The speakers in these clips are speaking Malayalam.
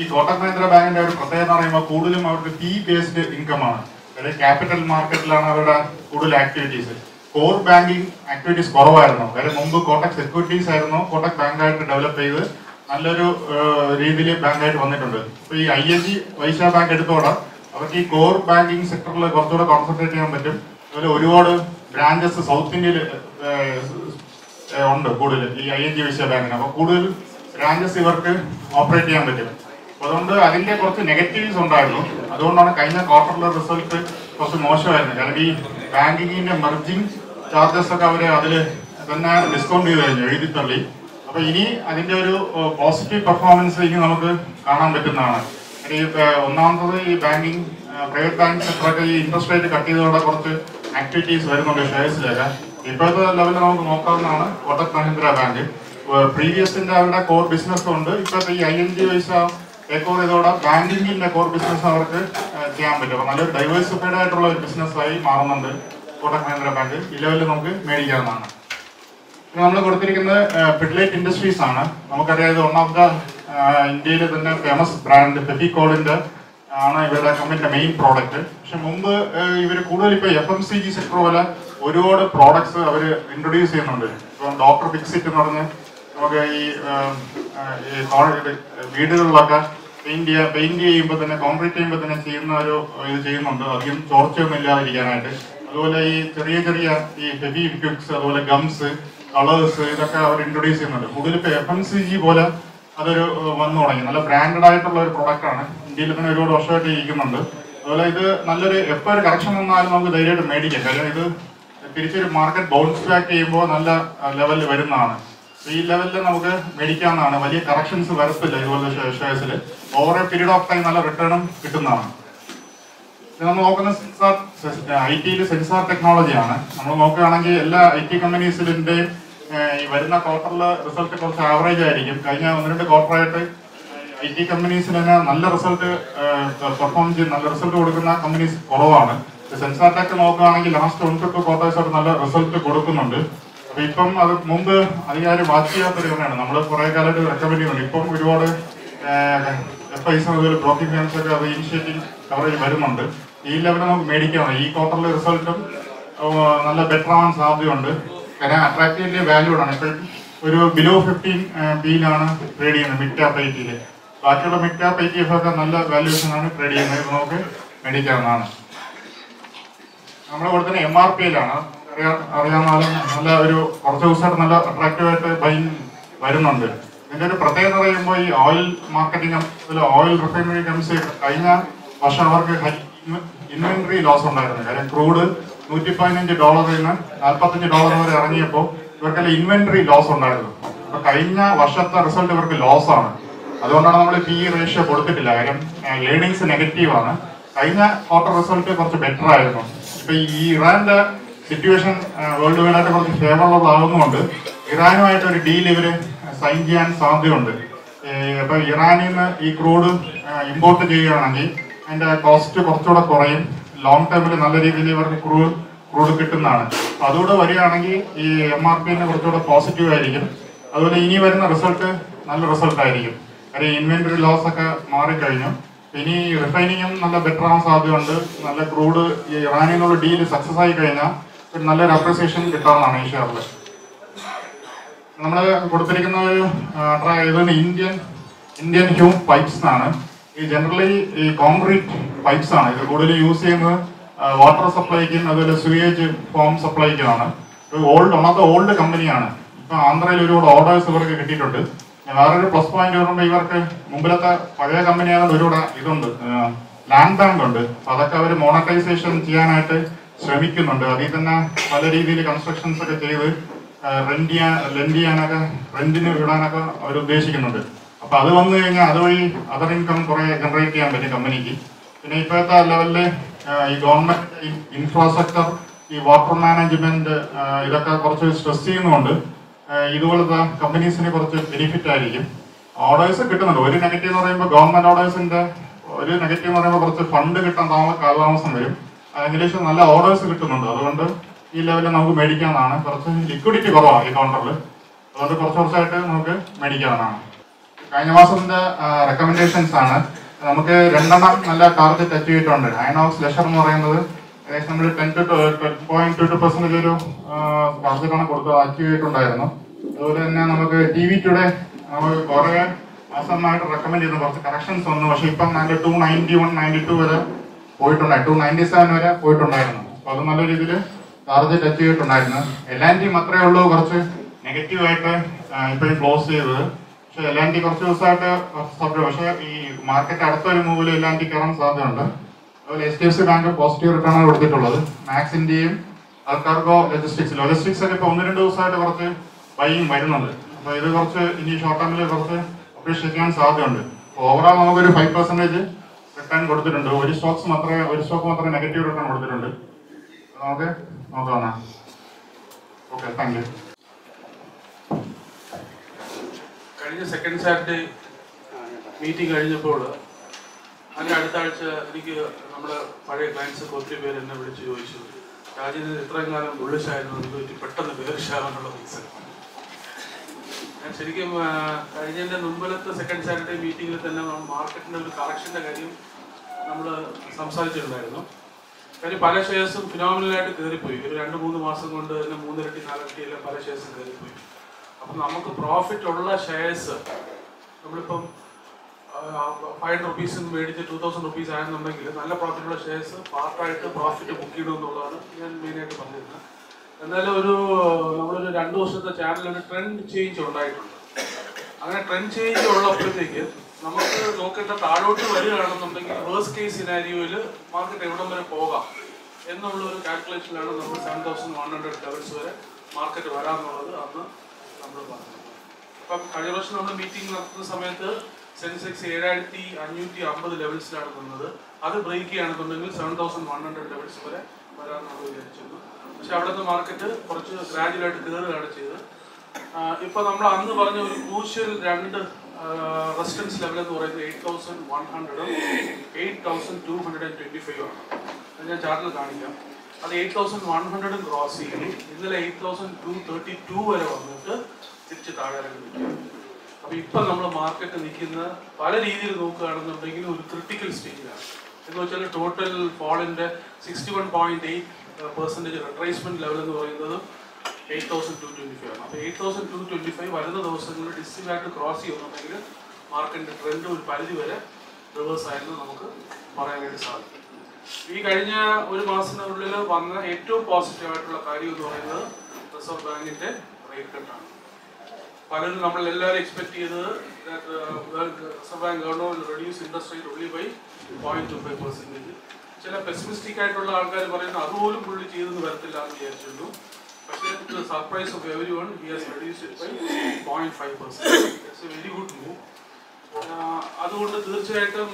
ഈ കോട്ടക് മഹീന്ദ്ര ബാങ്കിന്റെ ഒരു പ്രത്യേകത എന്ന് പറയുമ്പോൾ കൂടുതലും അവർക്ക് ഫീ ബേസ്ഡ് ഇൻകം ആണ്. അതായത് ക്യാപിറ്റൽ മാർക്കറ്റിലാണ് അവരുടെ കൂടുതൽ ആക്ടിവിറ്റീസ്. കോർ ബാങ്കിങ് ആക്ടിവിറ്റീസ് കുറവായിരുന്നു. അതായത് മുമ്പ് കോട്ടക് സെക്യൂരിറ്റീസ് ആയിരുന്നു കോട്ടക് ബാങ്കായിട്ട് ഡെവലപ്പ് ചെയ്ത് നല്ലൊരു രീതിയിൽ ബാങ്കായിട്ട് വന്നിട്ടുണ്ട്. അപ്പോൾ ഈ ING വൈശ്യ ബാങ്ക് എടുത്തോടെ അവർക്ക് ഈ കോർ ബാങ്കിങ് സെക്ടറിൽ കുറച്ചുകൂടെ കോൺസെൻട്രേറ്റ് ചെയ്യാൻ പറ്റും. അതുപോലെ ഒരുപാട് ബ്രാഞ്ചസ് സൗത്ത് ഇന്ത്യയിൽ ഉണ്ട് കൂടുതൽ ഈ ING വൈശ്യ ബാങ്കിന്. അപ്പോൾ കൂടുതൽ ബ്രാഞ്ചസ് ഇവർക്ക് ഓപ്പറേറ്റ് ചെയ്യാൻ പറ്റും. അതുകൊണ്ട് അതിന്റെ കുറച്ച് നെഗറ്റീവ്സ് ഉണ്ടായിരുന്നു. അതുകൊണ്ടാണ് കഴിഞ്ഞ ക്വാർട്ടറിലെ റിസൾട്ട് കുറച്ച് മോശമായിരുന്നു. കാരണം ഈ ബാങ്കിങ്ങിന്റെ മെർജിങ് ചാർജസ് ഒക്കെ അവര് അതിൽ തന്നെ ഡിസ്കൗണ്ട് ചെയ്ത് കഴിഞ്ഞു, എഴുതി തള്ളി. അപ്പൊ ഇനി അതിന്റെ ഒരു പോസിറ്റീവ് പെർഫോമൻസ് ഇനി നമുക്ക് കാണാൻ പറ്റുന്നതാണ്. ഈ ഒന്നാമത്തത് ഈ ബാങ്കിങ് പ്രൈവറ്റ് ബാങ്ക് സെക്ടറൊക്കെ ഈ ഇൻട്രസ്റ്റ് റേറ്റ് കട്ട് ചെയ്തതോടെ കുറച്ച് ആക്ടിവിറ്റീസ് വരുന്നുണ്ട് ഷെയർസിലൊക്കെ. ഇപ്പോഴത്തെ ലെവലിൽ നമുക്ക് നോക്കാവുന്നതാണ് കോട്ടക് മഹീന്ദ്ര ബാങ്ക്. പ്രീവിയസിന്റെ അവരുടെ കോർ ബിസിനസ് ഉണ്ട്. ഇപ്പോഴത്തെ ഈ ING വൈശ്യ ടേക്ക് ഓവർ ചെയ്തോടെ ബാങ്കിങ്ങിന്റെ കോർ ബിസിനസ് അവർക്ക് ചെയ്യാൻ പറ്റും. അപ്പോൾ നല്ലൊരു ഡൈവേഴ്സിഫൈഡ് ആയിട്ടുള്ള ഒരു ബിസിനസ്സായി മാറുന്നുണ്ട് കോട്ടക് മഹീന്ദ്ര ബാങ്ക്. ഈ ലെവലിൽ നമുക്ക് മേടിക്കാവുന്നതാണ്. നമ്മൾ കൊടുത്തിരിക്കുന്നത് പിഡ്ലൈറ്റ് ഇൻഡസ്ട്രീസ് ആണ്. നമുക്കറിയാം ഇത് വൺ ഓഫ് ദ ഇന്ത്യയിലെ തന്നെ ഫേമസ് ബ്രാൻഡ് ഫെവിക്കോളിന്റെ ആണ് ഇവരുടെ കമ്പനിയുടെ മെയിൻ പ്രോഡക്റ്റ്. പക്ഷെ മുമ്പ് ഇവർ കൂടുതൽ ഇപ്പോൾ FMCG സെക്ടർ പോലെ ഒരുപാട് പ്രോഡക്ട്സ് അവർ ഇൻട്രൊഡ്യൂസ് ചെയ്യുന്നുണ്ട്. ഇപ്പം ഡോക്ടർ ഫിക്സിറ്റ് എന്ന് പറഞ്ഞ് നമുക്ക് ഈ വീടുകളിലൊക്കെ പെയിന്റ് ചെയ്യുമ്പോൾ തന്നെ കോൺക്രീറ്റ് ചെയ്യുമ്പോൾ തന്നെ ചെയ്യുന്ന ഒരു ഇത് ചെയ്യുന്നുണ്ട്. അധികം ചോർച്ചയൊന്നും ഇല്ലാതിരിക്കാനായിട്ട്. അതുപോലെ ഈ ചെറിയ ചെറിയ ഈ ഹെവി ലിക്വിഡ്സ്, അതുപോലെ ഗംസ്, കളേഴ്സ്, ഇതൊക്കെ അവർ ഇൻട്രൊഡ്യൂസ് ചെയ്യുന്നുണ്ട്. കൂടുതൽ ഇപ്പോൾ FMCG പോലെ അതൊരു വന്നു തുടങ്ങി. നല്ല ബ്രാൻഡഡ് ആയിട്ടുള്ള ഒരു പ്രൊഡക്റ്റ് ആണ്. ഇന്ത്യയിൽ തന്നെ ഒരുപാട് വർഷമായിട്ട് ഇരിക്കുന്നുണ്ട്. അതുപോലെ ഇത് നല്ലൊരു എപ്പോൾ ഒരു കറക്ഷൻ വന്നാലും നമുക്ക് ധൈര്യമായിട്ട് മേടിക്കാം. കാര്യം ഇത് തിരിച്ചൊരു മാർക്കറ്റ് ബൗൺസ് ബാക്ക് ചെയ്യുമ്പോൾ നല്ല ലെവലിൽ വരുന്നതാണ്. ഈ ലെവലിൽ നമുക്ക് മേടിക്കാവുന്നതാണ്. വലിയ കറക്ഷൻസ് വരത്തില്ല ഇതുപോലെ ഷെയർസിൽ. Over a period of time നല്ല റിട്ടേണും കിട്ടുന്നതാണ്. നമ്മൾ നോക്കുന്ന സെൻസാർ IT സെൻസാർ ടെക്നോളജിയാണ്. നമ്മൾ നോക്കുകയാണെങ്കിൽ എല്ലാ IT കമ്പനീസിൻ്റെയും ഈ വരുന്ന ക്വാർട്ടറിൽ റിസൾട്ട് കുറച്ച് ആവറേജ് ആയിരിക്കും. കഴിഞ്ഞ 1-2 ക്വാർട്ടറായിട്ട് IT കമ്പനീസിന് തന്നെ നല്ല റിസൾട്ട് പെർഫോം ചെയ്ത് നല്ല റിസൾട്ട് കൊടുക്കുന്ന കമ്പനീസ് കുറവാണ്. സെൻസാർ ടെക് നോക്കുകയാണെങ്കിൽ ലാസ്റ്റ് 1-2 ക്വാർട്ടേഴ്സായിട്ട് നല്ല റിസൾട്ട് കൊടുക്കുന്നുണ്ട്. അപ്പൊ ഇപ്പം അത് മുമ്പ് അധികാരം വാച്ച് ചെയ്യാത്തൊരു തന്നെയാണ്. നമ്മൾ കുറെ കാലമായിട്ട് റെക്കമെൻഡ് ചെയ്യുന്നുണ്ട്. ഇപ്പം ഒരുപാട് FIs അതുപോലെ ബ്രോക്കിംഗ് ഫേംസ് ഒക്കെ അത് ഇനിഷ്യേറ്റീവ് കവറേജ് വരുന്നുണ്ട്. ഈ ലെവലിൽ നമുക്ക് മേടിക്കാം. ഈ ക്വാർട്ടറിലെ റിസൾട്ടും നല്ല ബെറ്റർ ആവാൻ സാധ്യതയുണ്ട്. കാരണം അട്രാക്റ്റീവ്ലി വാല്യൂഡ് ആണ്. ഇപ്പം ഒരു ബിലോ 15 P-ലാണ് ട്രേഡ് ചെയ്യുന്നത് മിഡ് ക്യാപ് IT-ൽ. ബാക്കിയുള്ള മിഡ് ക്യാപ് ETF ഒക്കെ നല്ല വാല്യൂഷനാണ് ട്രേഡ് ചെയ്യുന്നത്. ഇത് നമുക്ക് മേടിക്കാവുന്നതാണ്. നമ്മൾ കൊടുക്കുന്ന MRP-യിലാണ്. അറിയാവുന്നാലും നല്ല ഒരു കുറച്ച് ദിവസമായിട്ട് നല്ല അട്രാക്റ്റീവായിട്ട് ബൈങ് വരുന്നുണ്ട്. ഇതിൻ്റെ ഒരു പ്രത്യേകത പറയുമ്പോൾ ഈ oil marketing, oil refinery companies കഴിഞ്ഞ വർഷം അവർക്ക് ഹൈ ഇൻവെന്ററി ലോസ് ഉണ്ടായിരുന്നു. കാര്യം ക്രൂഡ് $115 നിന്ന് $45 വരെ ഇറങ്ങിയപ്പോൾ ഇവർക്കെല്ലാം ഇൻവെന്ററി ലോസ് ഉണ്ടായിരുന്നു. അപ്പോൾ കഴിഞ്ഞ വർഷത്തെ റിസൾട്ട് ഇവർക്ക് ലോസ് ആണ്. അതുകൊണ്ടാണ് നമ്മൾ PE റേഷ്യോ കൊടുത്തിട്ടില്ല. കാര്യം ഏർണിങ്സ് നെഗറ്റീവാണ്. കഴിഞ്ഞ ക്വാർട്ടർ റിസൾട്ട് കുറച്ച് ബെറ്റർ ആയിരുന്നു. ഇപ്പൊ ഈ ഇറാന്റെ സിറ്റുവേഷൻ വേൾഡ് വൈഡായിട്ട് കുറച്ച് ഫേവറബിൾ ആകുന്നതുകൊണ്ട് ഇറാനുമായിട്ട് ഒരു ഡീൽ ഇവര് സൈൻ ചെയ്യാൻ സാധ്യതയുണ്ട്. ഇപ്പൊ ഇറാനിൽ നിന്ന് ഈ ക്രൂഡ് ഇമ്പോർട്ട് ചെയ്യുകയാണെങ്കിൽ അതിന്റെ കോസ്റ്റ് കുറച്ചുകൂടെ കുറയും. ലോങ് ടേമിൽ നല്ല രീതിയിൽ ഇവർക്ക് ക്രൂഡ് കിട്ടുന്നതാണ്. അതുകൂടെ വരികയാണെങ്കിൽ ഈ MRP-ന് കുറച്ചുകൂടെ പോസിറ്റീവ് ആയിരിക്കും. അതുപോലെ ഇനി വരുന്ന റിസൾട്ട് നല്ല റിസൾട്ട് ആയിരിക്കും. കാര്യം ഇൻവെന്ററി ലോസ് ഒക്കെ മാറിക്കഴിഞ്ഞു. ഇനി റിഫൈനിങ്ങും നല്ല ബെറ്റർ ആവാൻ സാധ്യതയുണ്ട്. നല്ല ക്രൂഡ് ഈ ഇറാനിൽ നിന്നുള്ള ഡീല് സക്സസ് ആയി കഴിഞ്ഞാൽ ഒരു നല്ലൊരു അപ്രിസിയേഷൻ കിട്ടാവുന്നതാണ് ഈ ഷെയറിൽ. നമ്മൾ കൊടുത്തിരിക്കുന്ന ഒരു ഇന്ത്യൻ ഹ്യൂം പൈപ്സ് ആണ്. ഈ ജനറലി ഈ കോൺക്രീറ്റ് പൈപ്സ് ആണ്. ഇത് കൂടുതൽ യൂസ് ചെയ്യുന്നത് വാട്ടർ സപ്ലൈക്കും അതുപോലെ സുവേജ് ഫോം സപ്ലൈക്കുമാണ്. ഒന്നാമത്തെ ഓൾഡ് കമ്പനിയാണ്. ഇപ്പം ആന്ധ്രയിൽ ഒരുപാട് ഓർഡേഴ്സ് ഇവർക്ക് കിട്ടിയിട്ടുണ്ട്. വേറൊരു പ്ലസ് പോയിന്റ് പറയുമ്പോൾ ഇവർക്ക് മുമ്പിലത്തെ പഴയ കമ്പനിയായതുകൊണ്ട് ഒരുപാട് ഇതുണ്ട്, ലാൻഡ് ബാങ്ക് ഉണ്ട്. അതൊക്കെ അവർ മോണറ്റൈസേഷൻ ചെയ്യാനായിട്ട് ശ്രമിക്കുന്നുണ്ട്. അതിൽ തന്നെ പല രീതിയിൽ കൺസ്ട്രക്ഷൻസ് ഒക്കെ ചെയ്ത് ലെൻഡ് ചെയ്യാനൊക്കെ റെന്റിന് വിടാനൊക്കെ അവർ ഉദ്ദേശിക്കുന്നുണ്ട്. അപ്പൊ അത് വന്നു കഴിഞ്ഞാൽ അതുവഴി അതർ ഇൻകം കുറെ ജനറേറ്റ് ചെയ്യാൻ പറ്റും കമ്പനിക്ക്. പിന്നെ ഇപ്പോഴത്തെ ലെവലിൽ ഈ ഗവൺമെന്റ് ഇൻഫ്രാസ്ട്രക്ചർ, ഈ വാട്ടർ മാനേജ്മെന്റ് ഇതൊക്കെ കുറച്ച് സ്ട്രെസ് ചെയ്യുന്നതുകൊണ്ട് ഇതുപോലത്തെ കമ്പനീസിന് കുറച്ച് ബെനിഫിറ്റ് ആയിരിക്കും. ഓർഡേഴ്സ് കിട്ടുന്നുണ്ട്. ഒരു നെഗറ്റീവ് എന്ന് പറയുമ്പോൾ ഗവൺമെന്റ് ഓർഡേഴ്സിന്റെ ഒരു നെഗറ്റീവ് എന്ന് പറയുമ്പോൾ കുറച്ച് ഫണ്ട് കിട്ടാൻ കാലതാമസം വരും. ഇംഗ്ലീഷിൽ നല്ല ഓർഡേഴ്സ് കിട്ടുന്നുണ്ട്. അതുകൊണ്ട് ഈ ലെവലിൽ നമുക്ക് മേടിക്കാവുന്നതാണ്. കുറച്ച് ലിക്വിഡിറ്റി കുറവാണ് ഈ കൗണ്ടറിൽ. അതുകൊണ്ട് കുറച്ച് കുറച്ചായിട്ട് നമുക്ക് മേടിക്കാവുന്നതാണ്. കഴിഞ്ഞ മാസത്തിന്റെ റെക്കമെൻഡേഷൻസ് ആണ്. നമുക്ക് 2 നല്ല ടാർഗറ്റ് അച്ചീവ് ചെയ്തിട്ടുണ്ട്. ഐനോക്സ് ലെഷർ എന്ന് പറയുന്നത് ഏകദേശം നമ്മൾ 10.22% ഒരു ടാർഗറ്റാണ് കൊടുത്തത്, അച്ചീവ് ചെയ്തിട്ടുണ്ടായിരുന്നു. അതുപോലെ തന്നെ നമുക്ക് TV2 നമുക്ക് കുറേ മാസമായിട്ട് റെക്കമെൻഡ് ചെയ്യുന്ന കുറച്ച് കറക്ഷൻസ് വന്നു. പക്ഷേ ഇപ്പം നല്ല 291, 92 വരെ പോയിട്ടുണ്ടായിരുന്നു, 297 വരെ പോയിട്ടുണ്ടായിരുന്നു. അപ്പോൾ അത് നല്ല രീതിയിൽ ടാർഗറ്റ് അച്ചീവ് ചെയ്തിട്ടുണ്ടായിരുന്നു. L&T മാത്രമേ ഉള്ളൂ കുറച്ച് നെഗറ്റീവായിട്ട് ഇപ്പോഴും ക്ലോസ് ചെയ്തത്. പക്ഷേ L&T കുറച്ച് ദിവസമായിട്ട് പക്ഷേ ഈ മാർക്കറ്റ് അടുത്തൊരു മൂവിൽ L&T കയറാൻ സാധ്യതയുണ്ട്. അതുപോലെ HDFC ബാങ്ക് പോസിറ്റീവ് റിട്ടേൺ ആണ് കൊടുത്തിട്ടുള്ളത്. മാക്സിന്റെയും ആൾക്കാർക്കോ ലോജിസ്റ്റിക്സ് ഒക്കെ ഇപ്പോൾ 1-2 ദിവസമായിട്ട് കുറച്ച് ബൈയിങ് വരുന്നുണ്ട്. അപ്പോൾ ഇത് കുറച്ച് ഇനി ഷോർട്ട് ടേമിൽ കുറച്ച് അപ്രീഷിയേറ്റ് ചെയ്യാൻ സാധ്യതയുണ്ട്. ഓവറോൾ നമുക്കൊരു 5% റിട്ടേൺ കൊടുത്തിട്ടുണ്ട്. ഒരു സ്റ്റോക്ക് മാത്രമേ നെഗറ്റീവ് റിട്ടേൺ കൊടുത്തിട്ടുണ്ട്. നമുക്ക് നോക്കാം. Okay, thank you. കഴിഞ്ഞ സെക്കൻഡ് സാറ്റർഡേ മീറ്റിംഗ് കഴിഞ്ഞപ്പോൾ അതിൻ്റെ അടുത്ത ആഴ്ച എനിക്ക് നമ്മുടെ പഴയ ക്ലയൻസൊക്കെ ഒത്തിരി പേര് എന്നെ വിളിച്ച് ചോദിച്ചു, രാജ്യത്തിന് ഇത്രയും കാലം ബുള്ളിഷായിരുന്നു, എനിക്ക് പെട്ടെന്ന് ബേറിഷാകാനുള്ള റീസൺ. ഞാൻ ശരിക്കും കഴിഞ്ഞതിൻ്റെ മുമ്പിലത്തെ സെക്കൻഡ് സാറ്റർഡേ മീറ്റിങ്ങിൽ തന്നെ മാർക്കറ്റിൻ്റെ ഒരു കറക്ഷൻ്റെ കാര്യം നമ്മൾ സംസാരിച്ചിട്ടുണ്ടായിരുന്നു. കാര്യം പല ഷെയർസും ഫിനോമിനലായിട്ട് കയറിപ്പോയി. ഒരു 2-3 മാസം കൊണ്ട് തന്നെ 3 ഇരട്ടി 4 ഇരട്ടി എല്ലാം പല ഷെയർസും കയറിപ്പോയി. അപ്പം നമുക്ക് പ്രോഫിറ്റ് ഉള്ള ഷെയർസ് നമ്മളിപ്പം 500 rupees മേടിച്ച് 2000 rupees ആണെന്നുണ്ടെങ്കിൽ നല്ല പ്രോഫിറ്റുള്ള ഷെയർസ് പാർട്ടായിട്ട് പ്രോഫിറ്റ് ബുക്ക് ചെയ്യണമെന്നുള്ളതാണ് ഞാൻ മെയിനായിട്ട് പറഞ്ഞിരുന്നത്. എന്നാലും നമ്മളൊരു 2 വർഷത്തെ ചാനലിൽ ട്രെൻഡ് ചേഞ്ച് ഉണ്ടായിട്ടുണ്ട്. അങ്ങനെ ട്രെൻഡ് ചേഞ്ച് ഉള്ളപ്പോഴത്തേക്ക് നമുക്ക് നോക്കേണ്ട താഴോട്ട് വരികയാണെന്നുണ്ടെങ്കിൽ വേഴ്സ്റ്റ് കേസ് സിനാരിയോയിൽ മാർക്കറ്റ് എവിടം വരെ പോകാം എന്നുള്ളൊരു കാൽക്കുലേഷനിലാണ് നമ്മൾ 7100 ലെവൽസ് വരെ മാർക്കറ്റ് വരാമെന്നുള്ളത് അന്ന് നമ്മൾ പറഞ്ഞു. അപ്പം കഴിഞ്ഞ വർഷം നമ്മൾ മീറ്റിംഗ് നടത്തുന്ന സമയത്ത് സെൻസെക്സ് 7550 ലെവൽസിലാണ് നിന്നത്. അത് ബ്രേക്ക് ചെയ്യുകയാണെന്നുണ്ടെങ്കിൽ 7100 ലെവൽസ് വരെ വരാമെന്ന് വിചാരിച്ചിരുന്നു. പക്ഷെ അവിടെ നിന്ന് മാർക്കറ്റ് കുറച്ച് ഗ്രാജുവലായിട്ട് കയറുകയാണ് ചെയ്തത്. ഇപ്പം നമ്മൾ അന്ന് പറഞ്ഞ ഒരു ക്രൂഷ്യൽ 2 റെസിസ്റ്റൻസ് ലെവൽ എന്ന് പറയുന്നത് 8100 8225 ആണ്. അത് ഞാൻ ചാർട്ടിൽ കാണിക്കാം. അത് 8100 ക്രോസ് ചെയ്തു. ഇന്നലെ 8232 വരെ വന്നിട്ട് തിരിച്ച് താഴെ ഇറങ്ങി. അപ്പോൾ ഇപ്പം നമ്മൾ മാർക്കറ്റ് നിൽക്കുന്ന പല രീതിയിൽ നോക്കുകയാണെന്നുണ്ടെങ്കിൽ ഒരു ക്രിട്ടിക്കൽ സ്റ്റേജിലാണ്. എന്ന് വെച്ചാൽ ടോട്ടൽ ഫോളിൻ്റെ 61.8% റിട്രേസ്മെന്റ് ലെവൽ എന്ന് പറയുന്നത് 8225 ആണ്. അപ്പോൾ 8225 വരുന്ന ദിവസങ്ങളിൽ ഡിസ്റ്റിലായിട്ട് ക്രോസ് ചെയ്യുന്നുണ്ടെങ്കിൽ മാർക്കറ്റിന്റെ ട്രെൻഡ് ഒരു പരിധി വരെ റിവേഴ്സ് ആയിരുന്നു നമുക്ക് പറയാൻ വേണ്ടി സാധിക്കും. ഈ കഴിഞ്ഞ ഒരു മാസത്തിനുള്ളിൽ വന്ന ഏറ്റവും പോസിറ്റീവ് ആയിട്ടുള്ള കാര്യം എന്ന് പറയുന്നത് റിസർവ് ബാങ്കിന്റെ റേറ്റ് കട്ടാണ്. പലരും നമ്മളെല്ലാവരും എക്സ്പെക്ട് ചെയ്തത് Reserve bank governor reduce interest rate only by 0.25%. ചില പെസിമിസ്റ്റിക് ആയിട്ടുള്ള ആൾക്കാർ പറയുന്നത് അതുപോലും പുള്ളി ചെയ്തെന്ന് വരത്തില്ല എന്ന് വിചാരിച്ചിരുന്നു. പക്ഷേ surprise of every one he has reduced it by 0.5%. It's a very good move. അതുകൊണ്ട് തീർച്ചയായിട്ടും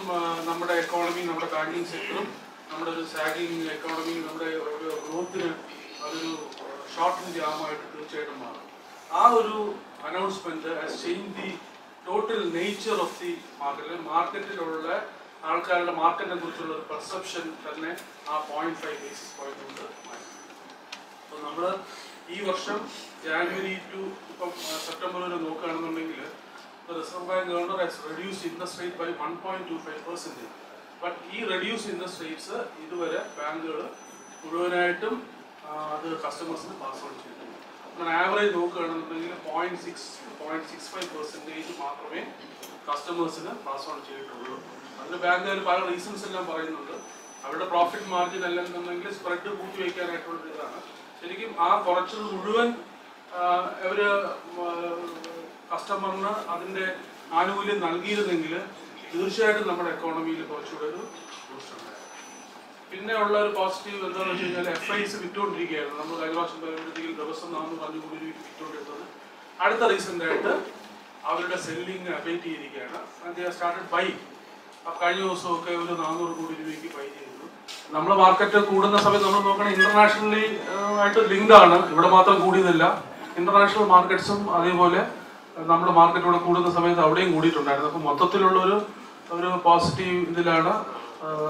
നമ്മുടെ എക്കോണമി, നമ്മുടെ ബാങ്കിങ് സെക്ടറും, നമ്മുടെ ഒരു സാഗിങ് എക്കോണമി, നമ്മുടെ ഒരു ഗ്രോത്തിന് അതൊരു ഷോർട്ട് ജാമായിട്ട് തീർച്ചയായിട്ടും മാറും. ആ ഒരു announcement has change the total nature of the market. മാർക്കറ്റിലുള്ള ആൾക്കാരുടെ മാർക്കറ്റിനെ കുറിച്ചുള്ള ഒരു പെർസെപ്ഷൻ തന്നെ ആ 0.5 ബേസിസ് പോയിന്റ് കൊണ്ട് മാറ്റി. അപ്പോൾ നമ്മൾ ഈ വർഷം ജാനുവരി ടു ഇപ്പം സെപ്റ്റംബർ വരെ നോക്കുകയാണെന്നുണ്ടെങ്കിൽ reserve bank governor has reduce interest rate by 1.25%. But ഈ റെഡ്യൂസ് ഇൻട്രസ്റ്റ് റേറ്റ്സ് ഇതുവരെ ബാങ്കുകൾ മുഴുവനായിട്ടും അത് കസ്റ്റമേഴ്സിന് പാസ് ഓൺ ചെയ്തിട്ടുണ്ട്. നമ്മൾ ആവറേജ് നോക്കുകയാണെന്നുണ്ടെങ്കിൽ 0.65% മാത്രമേ കസ്റ്റമേഴ്സിന് പാസ് ഓൺ ചെയ്തിട്ടുള്ളൂ. അതിന് ബാങ്കുകാർ പല റീസൺസ് എല്ലാം പറയുന്നുണ്ട്. അവരുടെ പ്രോഫിറ്റ് മാർജിൻ അല്ലെന്നുണ്ടെങ്കിൽ സ്പ്രെഡ് കൂട്ടി വയ്ക്കാനായിട്ടുള്ള ഇതാണ്. ശരിക്കും ആ കുറച്ചത് മുഴുവൻ അവർ കസ്റ്റമറിന് അതിൻ്റെ ആനുകൂല്യം നൽകിയിരുന്നെങ്കിൽ തീർച്ചയായിട്ടും നമ്മുടെ എക്കോണമിയിൽ കുറച്ചുകൂടെ ഒരു ബൂസ്റ്റ് ഉണ്ടായിരുന്നു. പിന്നെ ഉള്ള ഒരു പോസിറ്റീവ് എന്താണെന്ന് വെച്ച് കഴിഞ്ഞാൽ FIs വിറ്റുകൊണ്ടിരിക്കുകയായിരുന്നു. നമ്മൾ കഴിഞ്ഞ പ്രാവശ്യം പറയുമ്പോഴത്തേക്കും ദിവസം 405 കോടി രൂപ വിറ്റുകൊണ്ടിരുന്നത് അടുത്ത റീസെൻ്റായിട്ട് അവരുടെ സെല്ലിങ് അബേറ്റ് ചെയ്തിരിക്കുകയാണ്. Started by. കഴിഞ്ഞ ദിവസമൊക്കെ ഒരു 400 കോടി രൂപയ്ക്ക് ബൈ ചെയ്തു. നമ്മൾ മാർക്കറ്റ് കൂടുന്ന സമയത്ത് നമ്മൾ നോക്കണേ ഇന്റർനാഷണലി ആയിട്ട് ലിങ്ക്ഡ് ആണ്. ഇവിടെ മാത്രം കൂടിയതില്ല, ഇന്റർനാഷണൽ മാർക്കറ്റ്സും അതേപോലെ നമ്മുടെ മാർക്കറ്റോടെ കൂടുന്ന സമയത്ത് അവിടെയും കൂടിയിട്ടുണ്ടായിരുന്നു. അപ്പോൾ മൊത്തത്തിലുള്ള ഒരു പോസിറ്റീവ് ഇതിലാണ്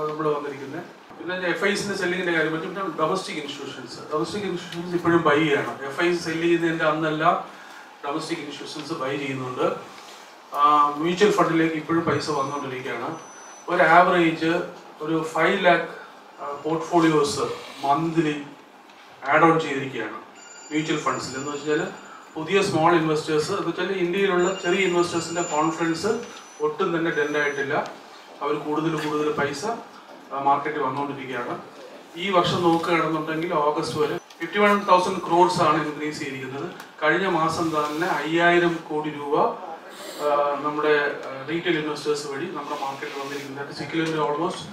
നമ്മൾ വന്നിരിക്കുന്നത്. പിന്നെ FIസിന്റെ സെല്ലിങ്ങിന്റെ കാര്യം പറ്റും. പിന്നെ ഡൊമസ്റ്റിക് ഇൻസ്റ്റിറ്റ്യൂഷൻസ് ഇപ്പോഴും ബൈ ചെയ്യണം. FIs സെല്ല് ചെയ്യുന്നതിൻ്റെ അന്നെല്ലാം ഡൊമസ്റ്റിക് ഇൻസ്റ്റിറ്റ്യൂഷൻസ് ബൈ ചെയ്യുന്നുണ്ട്. മ്യൂച്വൽ ഫണ്ടിലേക്ക് ഇപ്പോഴും പൈസ വന്നുകൊണ്ടിരിക്കുകയാണ്. ഒരു ആവറേജ് ഒരു 5 lakh portfolios monthly add on ചെയ്തിരിക്കുകയാണ് മ്യൂച്വൽ ഫണ്ട്സിൽ. എന്ന് വെച്ചാൽ പുതിയ സ്മോൾ ഇൻവെസ്റ്റേഴ്സ് എന്ന് വെച്ചാൽ ഇന്ത്യയിലുള്ള ചെറിയ ഇൻവെസ്റ്റേഴ്സിൻ്റെ കോൺഫിഡൻസ് ഒട്ടും തന്നെ ഡെൻഡായിട്ടില്ല. അവർ കൂടുതൽ പൈസ മാർക്കറ്റിൽ വന്നുകൊണ്ടിരിക്കുകയാണ്. ഈ വർഷം നോക്കുകയാണെന്നുണ്ടെങ്കിൽ ഓഗസ്റ്റ് വരെ 51,000 crores ആണ് ഇൻക്രീസ് ചെയ്തിരിക്കുന്നത്. കഴിഞ്ഞ മാസം തന്നെ 5,000 കോടി രൂപ നമ്മുടെ റീറ്റെയിൽ ഇൻവെസ്റ്റേഴ്സ് വഴി നമ്മുടെ മാർക്കറ്റിൽ വന്നിരിക്കുന്നത്. സിക്കിലിൻ്റെ ഓൾമോസ്റ്റ്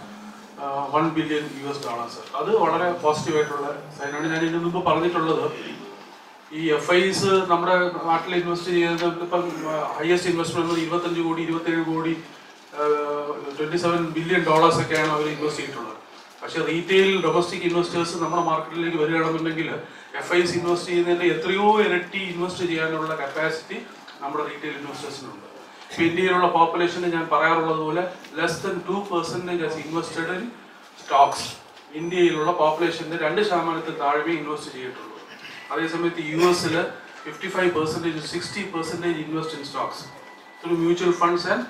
$1 billion. അത് വളരെ പോസിറ്റീവായിട്ടുള്ള സൈനാണ്. ഞാൻ ഇതിനു മുമ്പ് പറഞ്ഞിട്ടുള്ളത്, ഈ FIs നമ്മുടെ നാട്ടിൽ ഇൻവെസ്റ്റ് ചെയ്യുന്നത് ഇപ്പം ഹയസ്റ്റ് ഇൻവെസ്റ്റ്മെന്റ് 25 കോടി 27 കോടി $27 billion ഒക്കെയാണ് അവർ ഇൻവെസ്റ്റ് ചെയ്തിട്ടുള്ളത്. പക്ഷേ റീറ്റെയിൽ ഡൊമസ്റ്റിക് ഇൻവെസ്റ്റേഴ്സ് നമ്മുടെ മാർക്കറ്റിലേക്ക് വരികയാണെന്നുണ്ടെങ്കിൽ FIs ഇൻവെസ്റ്റ് ചെയ്യുന്നതിൻ്റെ എത്രയോ ഇരട്ടി ഇൻവെസ്റ്റ് ചെയ്യാനുള്ള കപ്പാസിറ്റി നമ്മുടെ റീറ്റെയിൽ ഇൻവെസ്റ്റേഴ്സിനുണ്ട്. ഇപ്പോൾ ഇന്ത്യയിലുള്ള പോപ്പുലേഷന് ഞാൻ പറയാറുള്ളത് പോലെ less than 2% invested in stocks. ഇന്ത്യയിലുള്ള പോപ്പുലേഷൻ്റെ 2% താഴെ ഇൻവെസ്റ്റ് ചെയ്തിട്ടുള്ളൂ. അതേസമയത്ത് US 55% 60% invest in stocks through mutual funds and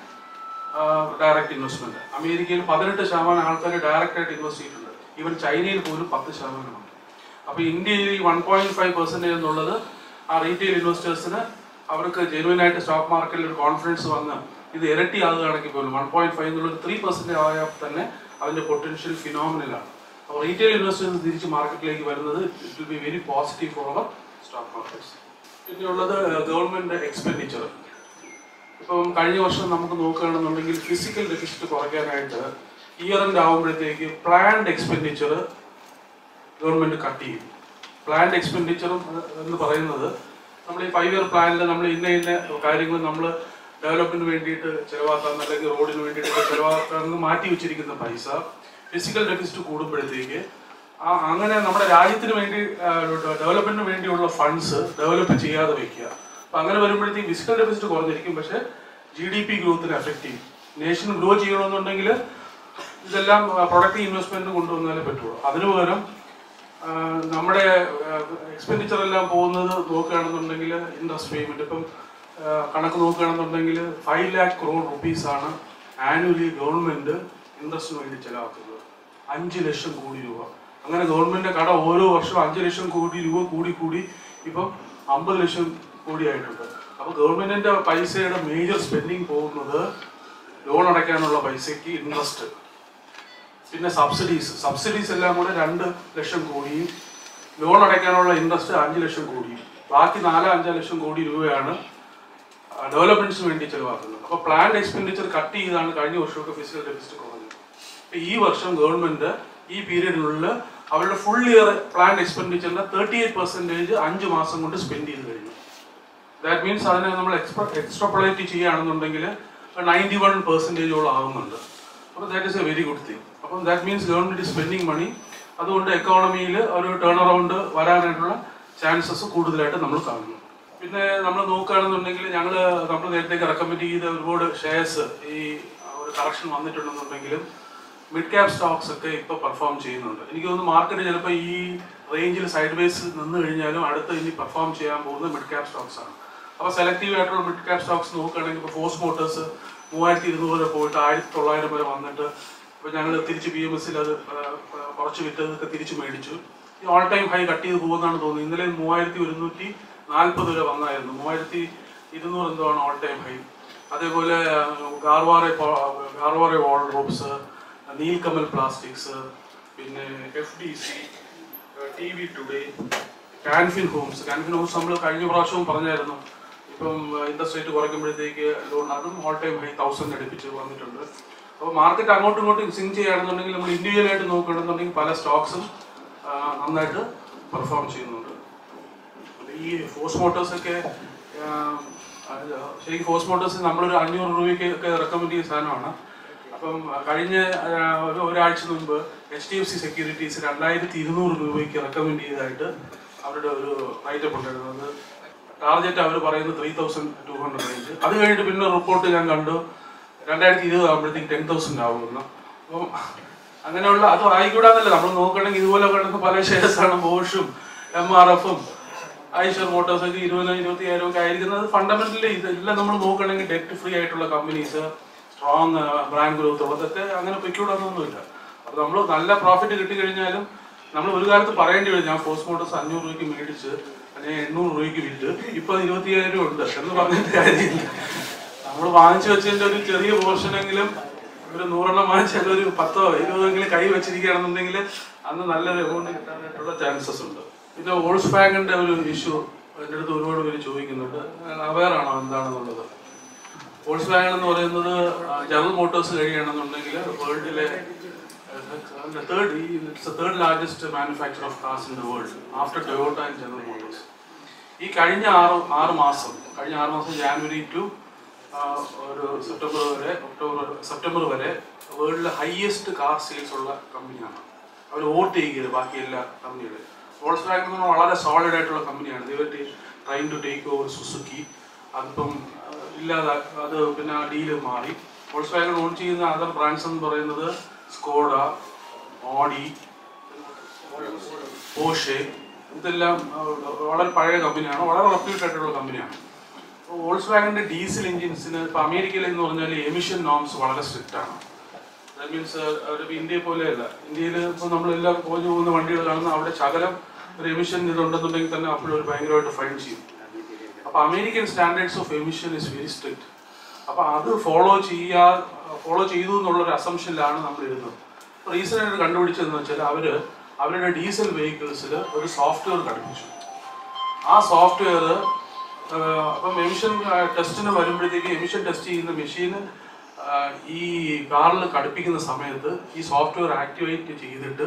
direct investment. അമേരിക്കയിൽ 18% ആൾക്കാർ ഡയറക്റ്റ് ആയിട്ട് ഇൻവെസ്റ്റ് ചെയ്തിട്ടുണ്ട്. ഈവൻ ചൈനയിൽ പോലും 10%. അപ്പോൾ ഇന്ത്യയിൽ ഈ 1.5% എന്നുള്ളത് ആ റീറ്റെയിൽ ഇൻവെസ്റ്റേഴ്സിന് അവർക്ക് ജെനുവിൻ ആയിട്ട് സ്റ്റോക്ക് മാർക്കറ്റിൽ ഒരു കോൺഫിഡൻസ് വന്ന് ഇത് ഇരട്ടി ആകുകയാണെങ്കിൽ പോലും 1.5 എന്നുള്ളത് 3% ആയാൽ തന്നെ അതിന്റെ പൊട്ടൻഷ്യൽ ഫിനോമിനലാണ്. അപ്പോൾ റീറ്റെയിൽ ഇൻവെസ്റ്റേഴ്സ് തിരിച്ച് മാർക്കറ്റിലേക്ക് വരുന്നത് it will be very positive for our stock markets. പിന്നെയുള്ളത് ഗവൺമെന്റ് എക്സ്പെൻഡിച്ചർ. ഇപ്പം കഴിഞ്ഞ വർഷം നമുക്ക് നോക്കുകയാണെന്നുണ്ടെങ്കിൽ ഫിസിക്കൽ ഡെഫിസിറ്റ് കുറയ്ക്കാനായിട്ട് ഇയർ എൻഡ് ആകുമ്പോഴത്തേക്ക് പ്ലാൻഡ് എക്സ്പെൻഡിച്ചർ ഗവൺമെന്റ് കട്ട് ചെയ്യും. പ്ലാൻഡ് എക്സ്പെൻഡിച്ചറും എന്ന് പറയുന്നത് നമ്മൾ ഈ 5 year പ്ലാനിൽ നമ്മൾ ഇന്ന കാര്യങ്ങൾ നമ്മൾ ഡെവലപ്മെന്റിന് വേണ്ടിയിട്ട് ചിലവാക്കാൻ, അല്ലെങ്കിൽ റോഡിന് വേണ്ടിയിട്ട് ചിലവാക്കാൻ മാറ്റി വെച്ചിരിക്കുന്ന പൈസ ഫിസിക്കൽ ഡെഫിസിറ്റ് കൂടുമ്പോഴത്തേക്ക് അങ്ങനെ നമ്മുടെ രാജ്യത്തിന് വേണ്ടി ഡെവലപ്മെന്റിന് വേണ്ടിയുള്ള ഫണ്ട്സ് ഡെവലപ്പ് ചെയ്യാതെ വെക്കുക. അപ്പം അങ്ങനെ വരുമ്പോഴത്തേക്ക് ഫിസിക്കൽ ഡെഫിസിറ്റ് കുറഞ്ഞിരിക്കും, പക്ഷേ GDP ഗ്രോത്തിനെ എഫക്റ്റ് ചെയ്യും. നേഷൻ ഗ്രോ ചെയ്യണമെന്നുണ്ടെങ്കിൽ ഇതെല്ലാം പ്രൊഡക്റ്റീവ് ഇൻവെസ്റ്റ്മെന്റ് കൊണ്ടുവന്നാലേ പറ്റുള്ളൂ. അതിനു പകരം നമ്മുടെ എക്സ്പെൻഡിച്ചർ എല്ലാം പോകുന്നത് നോക്കുകയാണെന്നുണ്ടെങ്കിൽ ഇൻട്രസ്റ്റ് പേയ്മെന്റ്. ഇപ്പം കണക്ക് നോക്കുകയാണെന്നുണ്ടെങ്കിൽ 5 lakh crore rupees ആണ് ആനുവലി ഗവൺമെന്റ് ഇൻട്രസ്റ്റിന് വേണ്ടി ചെലവാക്കുന്നത്. 5 ലക്ഷം കോടി രൂപ. അങ്ങനെ ഗവൺമെന്റിന്റെ കട ഓരോ വർഷവും 5 ലക്ഷം കോടി രൂപ കൂടി ഇപ്പം 50 ലക്ഷം കോടി ആയിട്ടുണ്ട്. അപ്പോൾ ഗവൺമെന്റിന്റെ പൈസയുടെ മേജർ സ്പെൻഡിങ് പോകുന്നത് ലോൺ അടയ്ക്കാനുള്ള പൈസയ്ക്ക് ഇൻട്രസ്റ്റ്, പിന്നെ സബ്സിഡീസ് എല്ലാം കൂടെ 2 ലക്ഷം കോടിയും ലോൺ അടയ്ക്കാനുള്ള ഇൻട്രസ്റ്റ് 5 ലക്ഷം കോടിയും, ബാക്കി 4-5 ലക്ഷം കോടി രൂപയാണ് ഡെവലപ്മെന്റ്സിന് വേണ്ടി ചെലവാക്കുന്നത്. അപ്പോൾ പ്ലാൻഡ് എക്സ്പെൻഡിച്ചർ കട്ട് ചെയ്താണ് കഴിഞ്ഞ വർഷമൊക്കെ ഫിസിക്കൽ ഡെഫിസിറ്റ് കുറഞ്ഞത്. ഈ വർഷം ഗവൺമെന്റ് ഈ പീരീഡിനുള്ളിൽ അവരുടെ ഫുൾ ഇയർ പ്ലാൻഡ് എക്സ്പെൻഡിച്ചറിന്റെ 38% 5 മാസം കൊണ്ട് സ്പെൻഡ് ചെയ്ത് കഴിഞ്ഞു. ദാറ്റ് മീൻസ് അതിനെ നമ്മൾ എക്സ്ട്രാപ്പൊളേറ്റ് ചെയ്യുകയാണെന്നുണ്ടെങ്കിൽ 91% ആകുന്നുണ്ട്. അപ്പോൾ that is a very good thing. അപ്പം that means government is spending money. അതുകൊണ്ട് എക്കോണമിയിൽ ഒരു ടേൺ അറൗണ്ട് വരാനായിട്ടുള്ള ചാൻസസ് കൂടുതലായിട്ട് നമ്മൾ കാണുന്നു. പിന്നെ നമ്മൾ നോക്കുകയാണെന്നുണ്ടെങ്കിൽ നമ്മൾ നേരത്തേക്ക് റെക്കമെൻഡ് ചെയ്ത ഒരുപാട് ഷെയർസ് ഈ ഒരു കറക്ഷൻ വന്നിട്ടുണ്ടെന്നുണ്ടെങ്കിലും മിഡ് ക്യാപ് സ്റ്റോക്സ് ഒക്കെ ഇപ്പോൾ പെർഫോം ചെയ്യുന്നുണ്ട്. എനിക്ക് തോന്നുന്നു മാർക്കറ്റ് ചിലപ്പോൾ ഈ റേഞ്ചിൽ സൈഡ് വേസ് നിന്ന് കഴിഞ്ഞാലും അടുത്ത് ഇനി പെർഫോം ചെയ്യാൻ പോകുന്നത് മിഡ് ക്യാപ് സ്റ്റോക്സ് ആണ്. അപ്പോൾ സെലക്റ്റീവ് ആയിട്ടുള്ള മിഡ് ക്യാപ് സ്റ്റോക്സ് നോക്കുകയാണെങ്കിൽ ഇപ്പോൾ ഫോഴ്സ് മോട്ടോഴ്സ് 3200 വരെ പോയിട്ട് 1900 വരെ വന്നിട്ട് ഇപ്പോൾ ഞങ്ങൾ തിരിച്ച് BMSൽ അത് കുറച്ച് വിറ്റതൊക്കെ തിരിച്ച് മേടിച്ചു. ഈ ഓൾ ടൈം ഹൈ കട്ട് ചെയ്ത് പോകുന്നതാണ് തോന്നുന്നത്. ഇന്നലെ 3140 വരെ വന്നായിരുന്നു. 3200 എന്തോ ആണ് ഓൾ ടൈം ഹൈ. അതേപോലെ ഗാർവാറെ വാൾഡ്രോബ്സ്, നീൽകമൽ പ്ലാസ്റ്റിക്സ്, പിന്നെ FDC, TV today, Can Fin Holmes നമ്മൾ കഴിഞ്ഞ പ്രാവശ്യവും പറഞ്ഞായിരുന്നു. ഇപ്പം ഇൻട്രസ്റ്റ് റേറ്റ് കുറയ്ക്കുമ്പോഴത്തേക്ക് ലോൺ അതും ഓൾ ടൈം ഹൈ 1000 അടുപ്പിച്ച് വന്നിട്ടുണ്ട്. അപ്പോൾ മാർക്കറ്റ് അങ്ങോട്ടും ഇങ്ങോട്ടും സിങ്ക് ചെയ്യുകയാണെന്നുണ്ടെങ്കിൽ നമ്മൾ ഇൻഡിവിജ്വലായിട്ട് നോക്കുകയാണെന്നുണ്ടെങ്കിൽ പല സ്റ്റോക്സും നന്നായിട്ട് പെർഫോം ചെയ്യുന്നുണ്ട്. ഈ ഫോഴ്സ് മോട്ടോഴ്സൊക്കെ ശരിക്കും ഫോഴ്സ് മോട്ടോഴ്സ് നമ്മളൊരു 500 രൂപയ്ക്കൊക്കെ റെക്കമെൻഡ് ചെയ്യുന്ന സാധനമാണ്. അപ്പം കഴിഞ്ഞ ഒരാഴ്ച മുമ്പ് HDFC സെക്യൂരിറ്റീസ് 2200 രൂപയ്ക്ക് റെക്കമെൻഡ് ചെയ്തതായിട്ട് അവരുടെ ഒരു റൈറ്റപ്പ് ഉണ്ടായിരുന്നത്. ടാർഗറ്റ് അവർ പറയുന്നത് 3200 റേഞ്ച്. അത് കഴിഞ്ഞിട്ട് പിന്നെ റിപ്പോർട്ട് ഞാൻ കണ്ടു 2020 ആകുമ്പോഴത്തേക്ക് 10,000 ആവുമെന്ന്. അപ്പം അങ്ങനെയുള്ള അത് ആയിക്കൂടാന്നല്ല നമ്മൾ നോക്കുകയാണെങ്കിൽ ഇതുപോലെ കിടക്കുന്ന പല ഷെയർസാണ് ബോഷും MRFും ഐഷർ മോട്ടോഴ്സ് ഒക്കെ 20,000-25,000 ഒക്കെ ആയിരിക്കുന്നത്. ഫണ്ടമെന്റലി ഇതെല്ലാം നമ്മൾ നോക്കുകയാണെങ്കിൽ ഡെറ്റ് ഫ്രീ ആയിട്ടുള്ള കമ്പനീസ്, സ്ട്രോങ് ബ്രാൻഡ് ഗ്രോത്ത് ഉള്ളതൊക്കെ അങ്ങനെ പൊയ്ക്കൂടാന്നൊന്നുമില്ല. അപ്പോൾ നമ്മൾ നല്ല പ്രോഫിറ്റ് കിട്ടിക്കഴിഞ്ഞാലും നമ്മൾ ഒരു കാലത്ത് പറയേണ്ടി വരും, ഞാൻ ഫോഴ്സ് മോട്ടോഴ്സ് 500 രൂപയ്ക്ക് മേടിച്ച് അല്ലെങ്കിൽ 800 രൂപയ്ക്ക് വിറ്റ് ഇപ്പോൾ 25,000 ഉണ്ട് എന്ന് പറഞ്ഞിട്ട് കാര്യമില്ല. നമ്മൾ വാങ്ങിച്ചു വെച്ചതിൻ്റെ ഒരു ചെറിയ പോർഷനെങ്കിലും, ഒരു 100 വാങ്ങിച്ചാൽ ഒരു 10-20 കൈ വെച്ചിരിക്കുകയാണെന്നുണ്ടെങ്കിൽ അന്ന് നല്ലൊരു എമൗണ്ട് കിട്ടാനായിട്ടുള്ള ചാൻസസ് ഉണ്ട്. പിന്നെ വോൾസ് വാഗന്റെ ഒരു ഇഷ്യൂ എൻ്റെ അടുത്ത് ഒരുപാട് പേര് ചോദിക്കുന്നുണ്ട്, അവെയർ ആണോ എന്താണെന്നുള്ളത്. വോൾസ് വാഗൺ എന്ന് പറയുന്നത് ജനറൽ മോട്ടോഴ്സ് കഴിയുകയാണെന്നുണ്ടെങ്കിൽ വേൾഡിലെ third largest manufacturer of cars in the world after Toyota and General Motors. ഈ കഴിഞ്ഞ 6 മാസം ജാനുവരി ടു ഒരു സെപ്റ്റംബർ വരെ വേൾഡിലെ ഹയസ്റ്റ് കാർ സെയിൽസ് ഉള്ള കമ്പനിയാണ്. അവർ വോട്ട് ചെയ്യുകയത് ബാക്കി എല്ലാ കമ്പനികളും. വോൾസ് വാഗൺ എന്ന് പറഞ്ഞാൽ വളരെ സോളിഡ് ആയിട്ടുള്ള കമ്പനിയാണ്. ഇവർ trying to take over Suzuki. അതിപ്പം ഇല്ലാതെ അത് പിന്നെ ആ ഡീല് മാറി. വോൾസ് വാഗൺ ഓൺ ചെയ്യുന്ന അതർ ബ്രാൻഡ്സ് എന്ന് പറയുന്നത് സ്കോഡ, ഓഡി, പോഷെ, ഇതെല്ലാം വളരെ പഴയ കമ്പനിയാണ്, വളരെ റെപ്യൂട്ടഡ് ആയിട്ടുള്ള കമ്പനിയാണ്. വോൾസ് വാഗണിന്റെ ഡീസൽ എഞ്ചിൻസിന് ഇപ്പോൾ അമേരിക്കയിൽ എന്ന് പറഞ്ഞാൽ എമിഷൻ നോംസ് വളരെ സ്ട്രിക്റ്റ് ആണ്. ദാറ്റ് മീൻസ് ഇന്ത്യയെ പോലെയല്ല. ഇന്ത്യയിൽ ഇപ്പോൾ നമ്മളെല്ലാം പോയി പോകുന്ന വണ്ടികൾ കാണുന്ന അവിടെ ശകലം ഒരു എമിഷൻ ഇതുണ്ടെന്നുണ്ടെങ്കിൽ തന്നെ അപ്പോഴൊരു ഭയങ്കരമായിട്ട് ഫൈൻ ചെയ്യും. അപ്പോൾ American standards of emission is very strict. അപ്പോൾ അത് ഫോളോ ചെയ്തു എന്നുള്ളൊരു അസംഷനിലാണ് നമ്മൾ ഇരുന്നത്. റീസെൻ്റ് ആയിട്ട് കണ്ടുപിടിച്ചതെന്ന് വെച്ചാൽ അവരുടെ ഡീസൽ വെഹിക്കിൾസിൽ ഒരു സോഫ്റ്റ്വെയർ ഘടിപ്പിച്ചു. ആ സോഫ്റ്റ്വെയർ അപ്പം എമിഷൻ ടെസ്റ്റിന് വരുമ്പോഴത്തേക്ക് എമിഷൻ ടെസ്റ്റ് ചെയ്യുന്ന മെഷീന് ഈ കാറിൽ ഘടിപ്പിക്കുന്ന സമയത്ത് ഈ സോഫ്റ്റ്വെയർ ആക്ടിവേറ്റ് ചെയ്തിട്ട്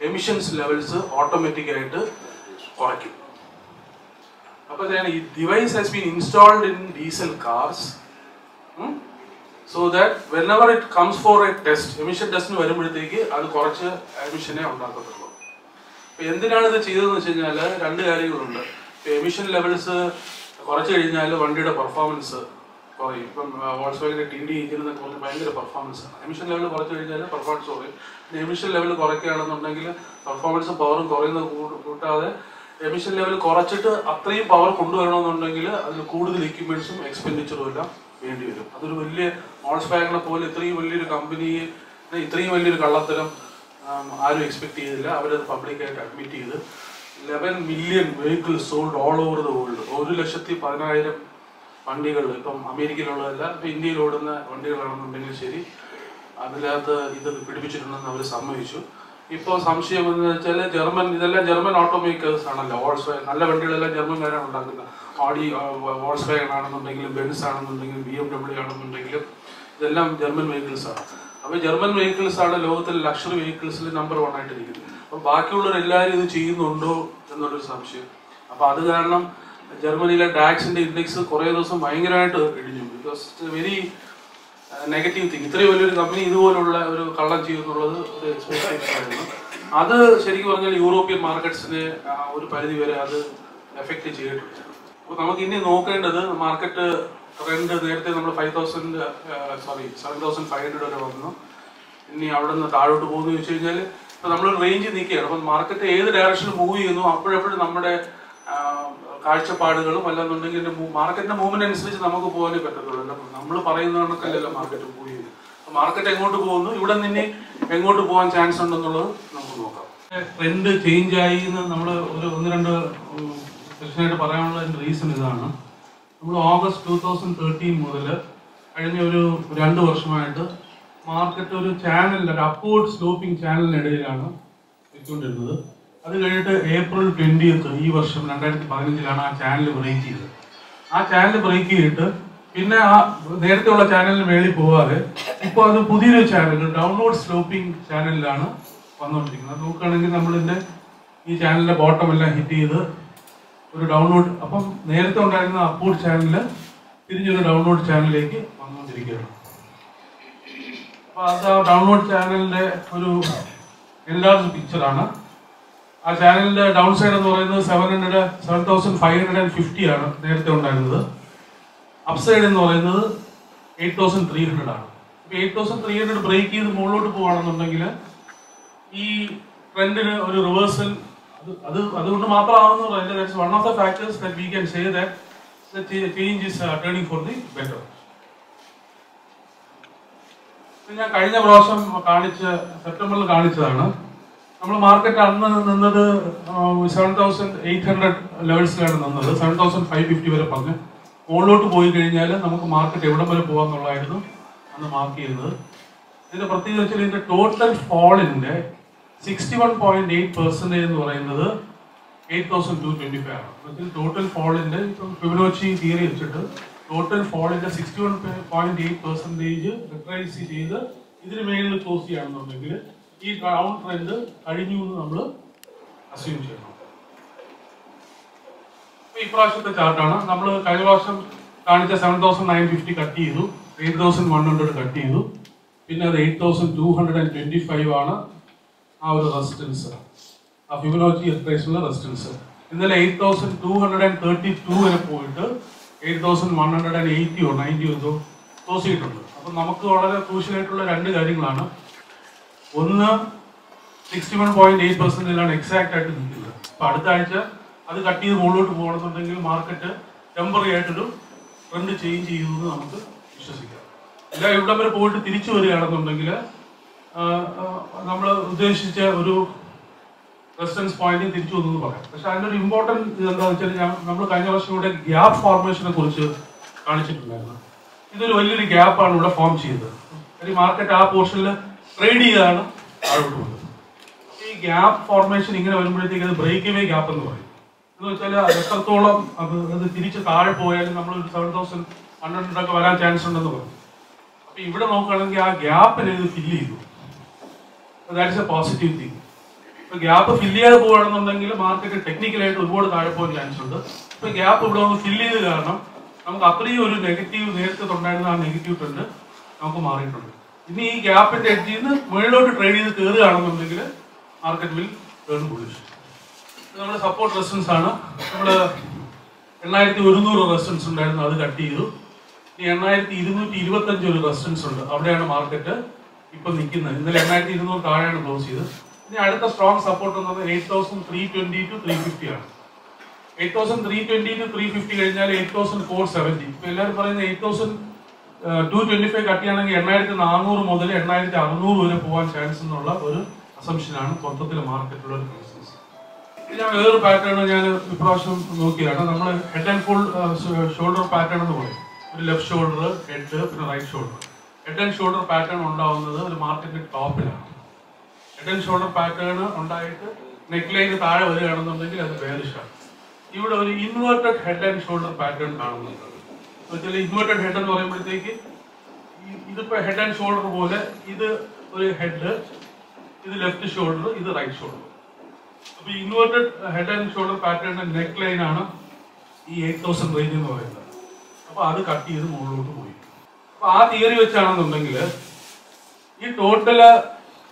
എമിഷൻസ് ലെവൽസ് ഓട്ടോമാറ്റിക്കായിട്ട് കുറയ്ക്കും. അപ്പോൾ ഈ device has been installed in diesel cars so that whenever it comes for a test, emission ടെസ്റ്റിന് വരുമ്പോഴത്തേക്ക് അത് കുറച്ച് എമിഷനെ ഉണ്ടാക്കത്തുള്ളൂ. അപ്പോൾ എന്തിനാണ് ഇത് ചെയ്തതെന്ന് വെച്ച് കഴിഞ്ഞാൽ 2 കാര്യങ്ങളുണ്ട്. ഇപ്പോൾ എമിഷൻ ലെവൽസ് കുറച്ച് കഴിഞ്ഞാൽ വണ്ടിയുടെ പെർഫോമൻസ് കുറയും. ഇപ്പം വോൾസ് വാഗണിന്റെ ടി എഞ്ചിനൊക്കെ കുറച്ച് ഭയങ്കര പെർഫോമൻസാണ്. എമിഷൻ ലെവൽ കുറച്ച് കഴിഞ്ഞാൽ പെർഫോമൻസ് കുറയും. പിന്നെ എമിഷൻ ലെവൽ കുറയ്ക്കുകയാണെന്നുണ്ടെങ്കിൽ പെർഫോമൻസും പവറും കുറയുന്നത് കൂട്ടാതെ എമിഷൻ ലെവൽ കുറച്ചിട്ട് അത്രയും പവർ കൊണ്ടുവരണമെന്നുണ്ടെങ്കിൽ അതിൽ കൂടുതൽ എക്യുപ്മെന്റ്സും എക്സ്പെൻഡിച്ചറും എല്ലാം വേണ്ടി വരും. അതൊരു വലിയ വോൾസ് വാഗണിനെ പോലെ ഇത്രയും വലിയൊരു കമ്പനിയെ ഇത്രയും വലിയൊരു കള്ളത്തരം ആരും എക്സ്പെക്ട് ചെയ്തില്ല. അവരത് പബ്ലിക്കായിട്ട് അഡ്മിറ്റ് ചെയ്ത് 11 million vehicles sold all over the world. 1,10,000 വണ്ടികൾ ഇപ്പം അമേരിക്കയിലുള്ളതല്ല, ഇപ്പം ഇന്ത്യയിൽ ഓടുന്ന വണ്ടികളാണെന്നുണ്ടെങ്കിൽ ശരി അതിനകത്ത് ഇത് പിടിപ്പിച്ചിട്ടുണ്ടെന്ന് അവർ സമ്മതിച്ചു. ഇപ്പോൾ സംശയം എന്ന് വെച്ചാൽ ഇതെല്ലാം ജർമ്മൻ ഓട്ടോമേക്കേഴ്സ് ആണല്ലോ. വോൾസ് വാഗൺ നല്ല വണ്ടികളെല്ലാം ജർമ്മൻകാരാണ് ഉണ്ടാക്കുന്നത്. ഓഡി, വോൾസ് വാഗൺ ആണെന്നുണ്ടെങ്കിലും ബെൻസ് ആണെന്നുണ്ടെങ്കിലും BMW ആണെന്നുണ്ടെങ്കിലും ഇതെല്ലാം ജർമ്മൻ വെഹിക്കിൾസാണ്. അപ്പോൾ ജർമ്മൻ വെഹിക്കിൾസാണ് ലോകത്തിലെ ലക്ഷറി വെഹിക്കിൾസിൽ നമ്പർ 1 ആയിട്ടിരിക്കുന്നത്. അപ്പോൾ ബാക്കിയുള്ളവർ എല്ലാവരും ഇത് ചെയ്യുന്നുണ്ടോ എന്നുള്ളൊരു സംശയം. അപ്പോൾ അത് കാരണം ജർമ്മനിയിലെ ഡാക്സിന്റെ ഇൻഡെക്സ് കുറേ ദിവസം ഭയങ്കരമായിട്ട് ഇടിഞ്ഞു. Because it's very negative thing. ഇത്രയും വലിയൊരു കമ്പനി ഇതുപോലുള്ള ഒരു കള്ളം ചെയ്യുന്നുള്ളത് ഒരു എക്സ്പെക്ടേഷൻ ആയിരുന്നു. അത് ശരിക്കും പറഞ്ഞാൽ യൂറോപ്യൻ മാർക്കറ്റ്സിനെ ഒരു പരിധി വരെ അത് എഫക്റ്റ് ചെയ്തിട്ടുണ്ട്. അപ്പോൾ നമുക്ക് ഇനി നോക്കേണ്ടത് മാർക്കറ്റ് ട്രെൻഡ്. നേരത്തെ നമ്മൾ 7,500 വരെ വന്നു. ഇനി അവിടെ നിന്ന് താഴോട്ട് പോകുന്നു ചോദിച്ചു കഴിഞ്ഞാൽ ഇപ്പോൾ നമ്മളൊരു റേഞ്ച് നിൽക്കുകയാണ്. അപ്പം മാർക്കറ്റ് ഏത് ഡയറക്ഷനിൽ മൂവ് ചെയ്യുന്നു അപ്പോഴെപ്പോഴും നമ്മുടെ കാഴ്ചപ്പാടുകളും അല്ലെന്നുണ്ടെങ്കിൽ മാർക്കറ്റിന്റെ മൂവ്മെന്റ് അനുസരിച്ച് നമുക്ക് പോകാനേ പറ്റത്തുള്ളൂ. നമ്മൾ പറയുന്ന കണക്കല്ലല്ലോ മാർക്കറ്റ് മൂവ് ചെയ്യുന്നത്. മാർക്കറ്റ് എങ്ങോട്ട് പോകുന്നു, ഇവിടെ നിന്ന് എങ്ങോട്ട് പോകാൻ ചാൻസ് ഉണ്ടെന്നുള്ളത് നമുക്ക് നോക്കാം. ട്രെൻഡ് ചേഞ്ച് ആയി എന്ന് നമ്മൾ ഒരു 1-2 സെഷനായിട്ട് പറയാനുള്ള റീസൺ ഇതാണ്. നമ്മൾ ഓഗസ്റ്റ് 2013 മുതൽ കഴിഞ്ഞ ഒരു 2 വർഷമായിട്ട് മാർക്കറ്റ് ഒരു ചാനലിൽ, ഒരു അപ്വേർഡ് സ്ലോപ്പിംഗ് ചാനലിനിടയിലാണ് എത്തിക്കൊണ്ടിരുന്നത്. അത് കഴിഞ്ഞിട്ട് April 20th ഈ വർഷം 2015 ആ ചാനൽ ബ്രേക്ക് ചെയ്തത്. ആ ചാനൽ ബ്രേക്ക് ചെയ്തിട്ട് പിന്നെ ആ നേരത്തെ ഉള്ള ചാനലിന് മേളിൽ പോകാതെ ഇപ്പോൾ അത് പുതിയൊരു ചാനൽ, ഡൗൺവേർഡ് സ്ലോപ്പിംഗ് ചാനലിലാണ് വന്നുകൊണ്ടിരിക്കുന്നത്. അത് നോക്കുകയാണെങ്കിൽ നമ്മളിൻ്റെ ഈ ചാനലിന്റെ ബോട്ടം എല്ലാം ഹിറ്റ് ചെയ്ത് ഒരു ഡൗൺവേർഡ്, അപ്പം നേരത്തെ ഉണ്ടായിരുന്ന അപ്വേർഡ് ചാനലിൽ തിരിഞ്ഞൊരു ഡൗൺവേർഡ് ചാനലിലേക്ക് വന്നുകൊണ്ടിരിക്കുകയാണ്. അപ്പോൾ അത് ആ ഡൗൺവേർഡ് ചാനലിന്റെ ഒരു എൻലാർജ് പിക്ചറാണ്. ആ ചാനലിന്റെ ഡൗൺ സൈഡ് എന്ന് പറയുന്നത് 7,550 ആണ് നേരത്തെ ഉണ്ടായിരുന്നത്. അപ്സൈഡ് എന്ന് പറയുന്നത് 8,300 ആണ്. 8,300 ബ്രേക്ക് ചെയ്ത് മുകളിലോട്ട് പോകുകയാണെന്നുണ്ടെങ്കിൽ ഈ ട്രെൻഡിന് ഒരു റിവേഴ്സൽ അതുകൊണ്ട് മാത്രമാണെന്ന് പറയുന്നത്. That's one of the factors that we can say that the change is turning for the better. ഞാൻ കഴിഞ്ഞ പ്രാവശ്യം സെപ്റ്റംബറിൽ കാണിച്ചതാണ്. നമ്മൾ മാർക്കറ്റ് അന്ന് നിന്നത് 7,800 ലെവൽസിലാണ് നിന്നത്. 7,550 വരെ പറഞ്ഞ് മുകളിലോട്ട് പോയി കഴിഞ്ഞാൽ നമുക്ക് മാർക്കറ്റ് എവിടം വരെ പോകാന്നുള്ളതായിരുന്നു അന്ന് മാർക്ക് ചെയ്യുന്നത്. ഇതിന്റെ പ്രത്യേകത വെച്ചാൽ ഇതിന്റെ ടോട്ടൽ ഫോളിന്റെ 61.8% എന്ന് പറയുന്നത് 8,225 ആണ്. ടോട്ടൽ ഫോളിന്റെ ഫിബൊനാച്ചി തിയറി വെച്ചിട്ട് ടോട്ടൽ ഫോളിന്റെ 61.8% റിട്രേസ് ചെയ്ത് ഇതിന് മേളിൽ ക്ലോസ് ചെയ്യുകയാണെന്നുണ്ടെങ്കിൽ ഈ ഡൗൺ ട്രെൻഡ് കഴിഞ്ഞു എന്ന് നമ്മൾ അസ്യൂം ചെയ്യണം. ഈ പ്രാവശ്യത്തെ ചാർട്ടാണ്. നമ്മൾ കഴിഞ്ഞ പ്രാവശ്യം കാണിച്ച 7,950 കട്ട് ചെയ്തു, 8,100 കട്ട് ചെയ്തു, പിന്നെ അത് 8,225 ആണ് ആ ഒരു റെസിസ്റ്റൻസ്, ആ ഫിബൊനാച്ചി റിട്രേഷനുള്ള റെസിസ്റ്റൻസ്. ഇന്നലെ 8,232 വരെ പോയിട്ട് 8,180 or 90 ക്ലോസ് ചെയ്തിട്ടുണ്ട്. അപ്പം നമുക്ക് വളരെ ക്രൂഷ്യലായിട്ടുള്ള രണ്ട് കാര്യങ്ങളാണ്. ഒന്ന് 61.8%ലാണ് എക്സാക്റ്റ് ആയിട്ട് നിൽക്കുന്നത്. അപ്പം അടുത്ത ആഴ്ച അത് കട്ട് ചെയ്ത് മുകളിലോട്ട് പോകണമെന്നുണ്ടെങ്കിൽ മാർക്കറ്റ് ടെമ്പററി ആയിട്ടൊരു ട്രെൻഡ് ചേഞ്ച് ചെയ്യുമെന്ന് നമുക്ക് വിശ്വസിക്കാം. ഇല്ല ഇവിടെ വരെ പോയിട്ട് തിരിച്ചു വരികയാണെന്നുണ്ടെങ്കിൽ നമ്മൾ ഉദ്ദേശിച്ച ഒരു റെസിസ്റ്റൻസ് പോയിന്റിൽ തിരിച്ചു വന്നു എന്ന് പറയാം. പക്ഷെ അതിനൊരു ഇമ്പോർട്ടൻറ്റ് എന്താണെന്ന് വെച്ചാൽ നമ്മൾ കഴിഞ്ഞ വർഷം ഇവിടെ ഗ്യാപ്പ് ഫോർമേഷനെ കുറിച്ച് കാണിച്ചിട്ടുണ്ടായിരുന്നു. ഇതൊരു വലിയൊരു ഗ്യാപ്പാണ് ഇവിടെ ഫോം ചെയ്തത്. ഈ മാർക്കറ്റ് ആ പോർഷനിൽ ട്രേഡ് ചെയ്താണ് താഴോട്ട് പോകുന്നത്. ഈ ഗ്യാപ്പ് ഫോർമേഷൻ ഇങ്ങനെ വരുമ്പോഴത്തേക്ക് അത് ബ്രേക്ക് അവേ ഗ്യാപ്പ് എന്ന് പറയും. എന്ന് വെച്ചാൽ എത്രത്തോളം അത് തിരിച്ച് താഴെ പോയാലും നമ്മൾ ഒരു 7,100 വരാൻ ചാൻസ് ഉണ്ടെന്ന് പറയും. അപ്പൊ ഇവിടെ നോക്കുകയാണെങ്കിൽ ആ ഗ്യാപ്പിനെ ഇത് ഫില്ല് ചെയ്തു. That's A positive thing. ഇപ്പൊ ഗ്യാപ്പ് ഫില്ല് ചെയ്യാതെ പോവുകയാണെന്നുണ്ടെങ്കിൽ മാർക്കറ്റ് ടെക്നിക്കലായിട്ട് ഒരുപാട് താഴെ പോകാൻ ചാൻസ് ഉണ്ട്. ഇപ്പൊ ഗ്യാപ്പ് ഇവിടെ ഒന്ന് ഫില്ല് ചെയ്ത് കാരണം നമുക്ക് അത്രയും ഒരു നെഗറ്റീവ് നേരത്തെ ഉണ്ടായിരുന്ന ആ നെഗറ്റീവ് ട്രെൻഡ് നമുക്ക് മാറിയിട്ടുണ്ട്. ഇനി ഈ ഗ്യാപ്പിന്റെ എഡ്ജിൽ നിന്ന് മുകളിലോട്ട് ട്രേഡ് ചെയ്ത് കയറുകയാണെന്നുണ്ടെങ്കിൽ മാർക്കറ്റ് വിൽ ടേൺ ബുള്ളിഷ്. ഇത് നമ്മുടെ സപ്പോർട്ട് റെസിസ്റ്റൻസ് ആണ്. നമ്മൾ 8,100 റെസിസ്റ്റൻസ് ഉണ്ടായിരുന്നു, അത് കട്ട് ചെയ്തു. ഇനി 8,225 ഒരു റെസിസ്റ്റൻസ് ഉണ്ട്, അവിടെയാണ് മാർക്കറ്റ് ഇപ്പൊ നിൽക്കുന്നത്. ഇന്നലെ 8,200 താഴെയാണ് ക്ലോസ് ചെയ്തത്. ഇനി അടുത്ത സ്ട്രോങ് സപ്പോർട്ട് എന്നത് 8,320 to 350 ആണ്. 8,320 to 350 കഴിഞ്ഞാൽ 8,470. ഇപ്പൊ എല്ലാവരും പറയുന്നത് 8,225 കട്ട് ചെയ്യുകയാണെങ്കിൽ 8,400 മുതൽ 8,600 വരെ പോകാൻ ചാൻസ് എന്നുള്ള ഒരു അസംഷനാണ് മൊത്തത്തിലെ മാർക്കറ്റിലുള്ള ഒരു ബിസിനസ്. ഞാൻ വേറൊരു പാറ്റേൺ ഞാൻ ഇപ്രാവശ്യം നോക്കിയാണ്. നമ്മൾ head and full shoulder pattern എന്ന് പറയും. ഒരു ലെഫ്റ്റ് ഷോൾഡർ, ഹെഡ്, പിന്നെ right shoulder. Head and shoulder pattern ഉണ്ടാവുന്നത് ഒരു മാർക്കറ്റിന്റെ ടോപ്പിലാണ്. ഹെഡ് ആൻഡ് ഷോൾഡർ പാറ്റേൺ ഉണ്ടായിട്ട് നെക്ക് ലൈന് താഴെ വരികയാണെന്നുണ്ടെങ്കിൽ അത് ബെയറിഷാണ്. ഇവിടെ ഒരു inverted head and shoulder pattern കാണുന്നുണ്ട്. ഇൻവേർട്ടഡ് ഹെഡ് എന്ന് പറയുമ്പോഴത്തേക്ക് ഇതിപ്പോ ഹെഡ് ആൻഡ് ഷോൾഡർ പോലെ ഇത് ഒരു ഹെഡ്, ഇത് ലെഫ്റ്റ് ഷോൾഡർ, ഇത് റൈറ്റ് ഷോൾഡർ. അപ്പൊ ഇൻവേർട്ടഡ് ഹെഡ് ആൻഡ് ഷോൾഡർ പാറ്റേണിന്റെ നെക്ക് ലൈൻ ആണ് ഈ 8,000 റേഞ്ച് എന്ന് പറയുന്നത്. അപ്പൊ അത് കട്ട് ചെയ്ത് മുകളിലോട്ട് പോയി. അപ്പൊ ആ തിയറി വെച്ചാണെന്നുണ്ടെങ്കിൽ ഈ ടോട്ടല്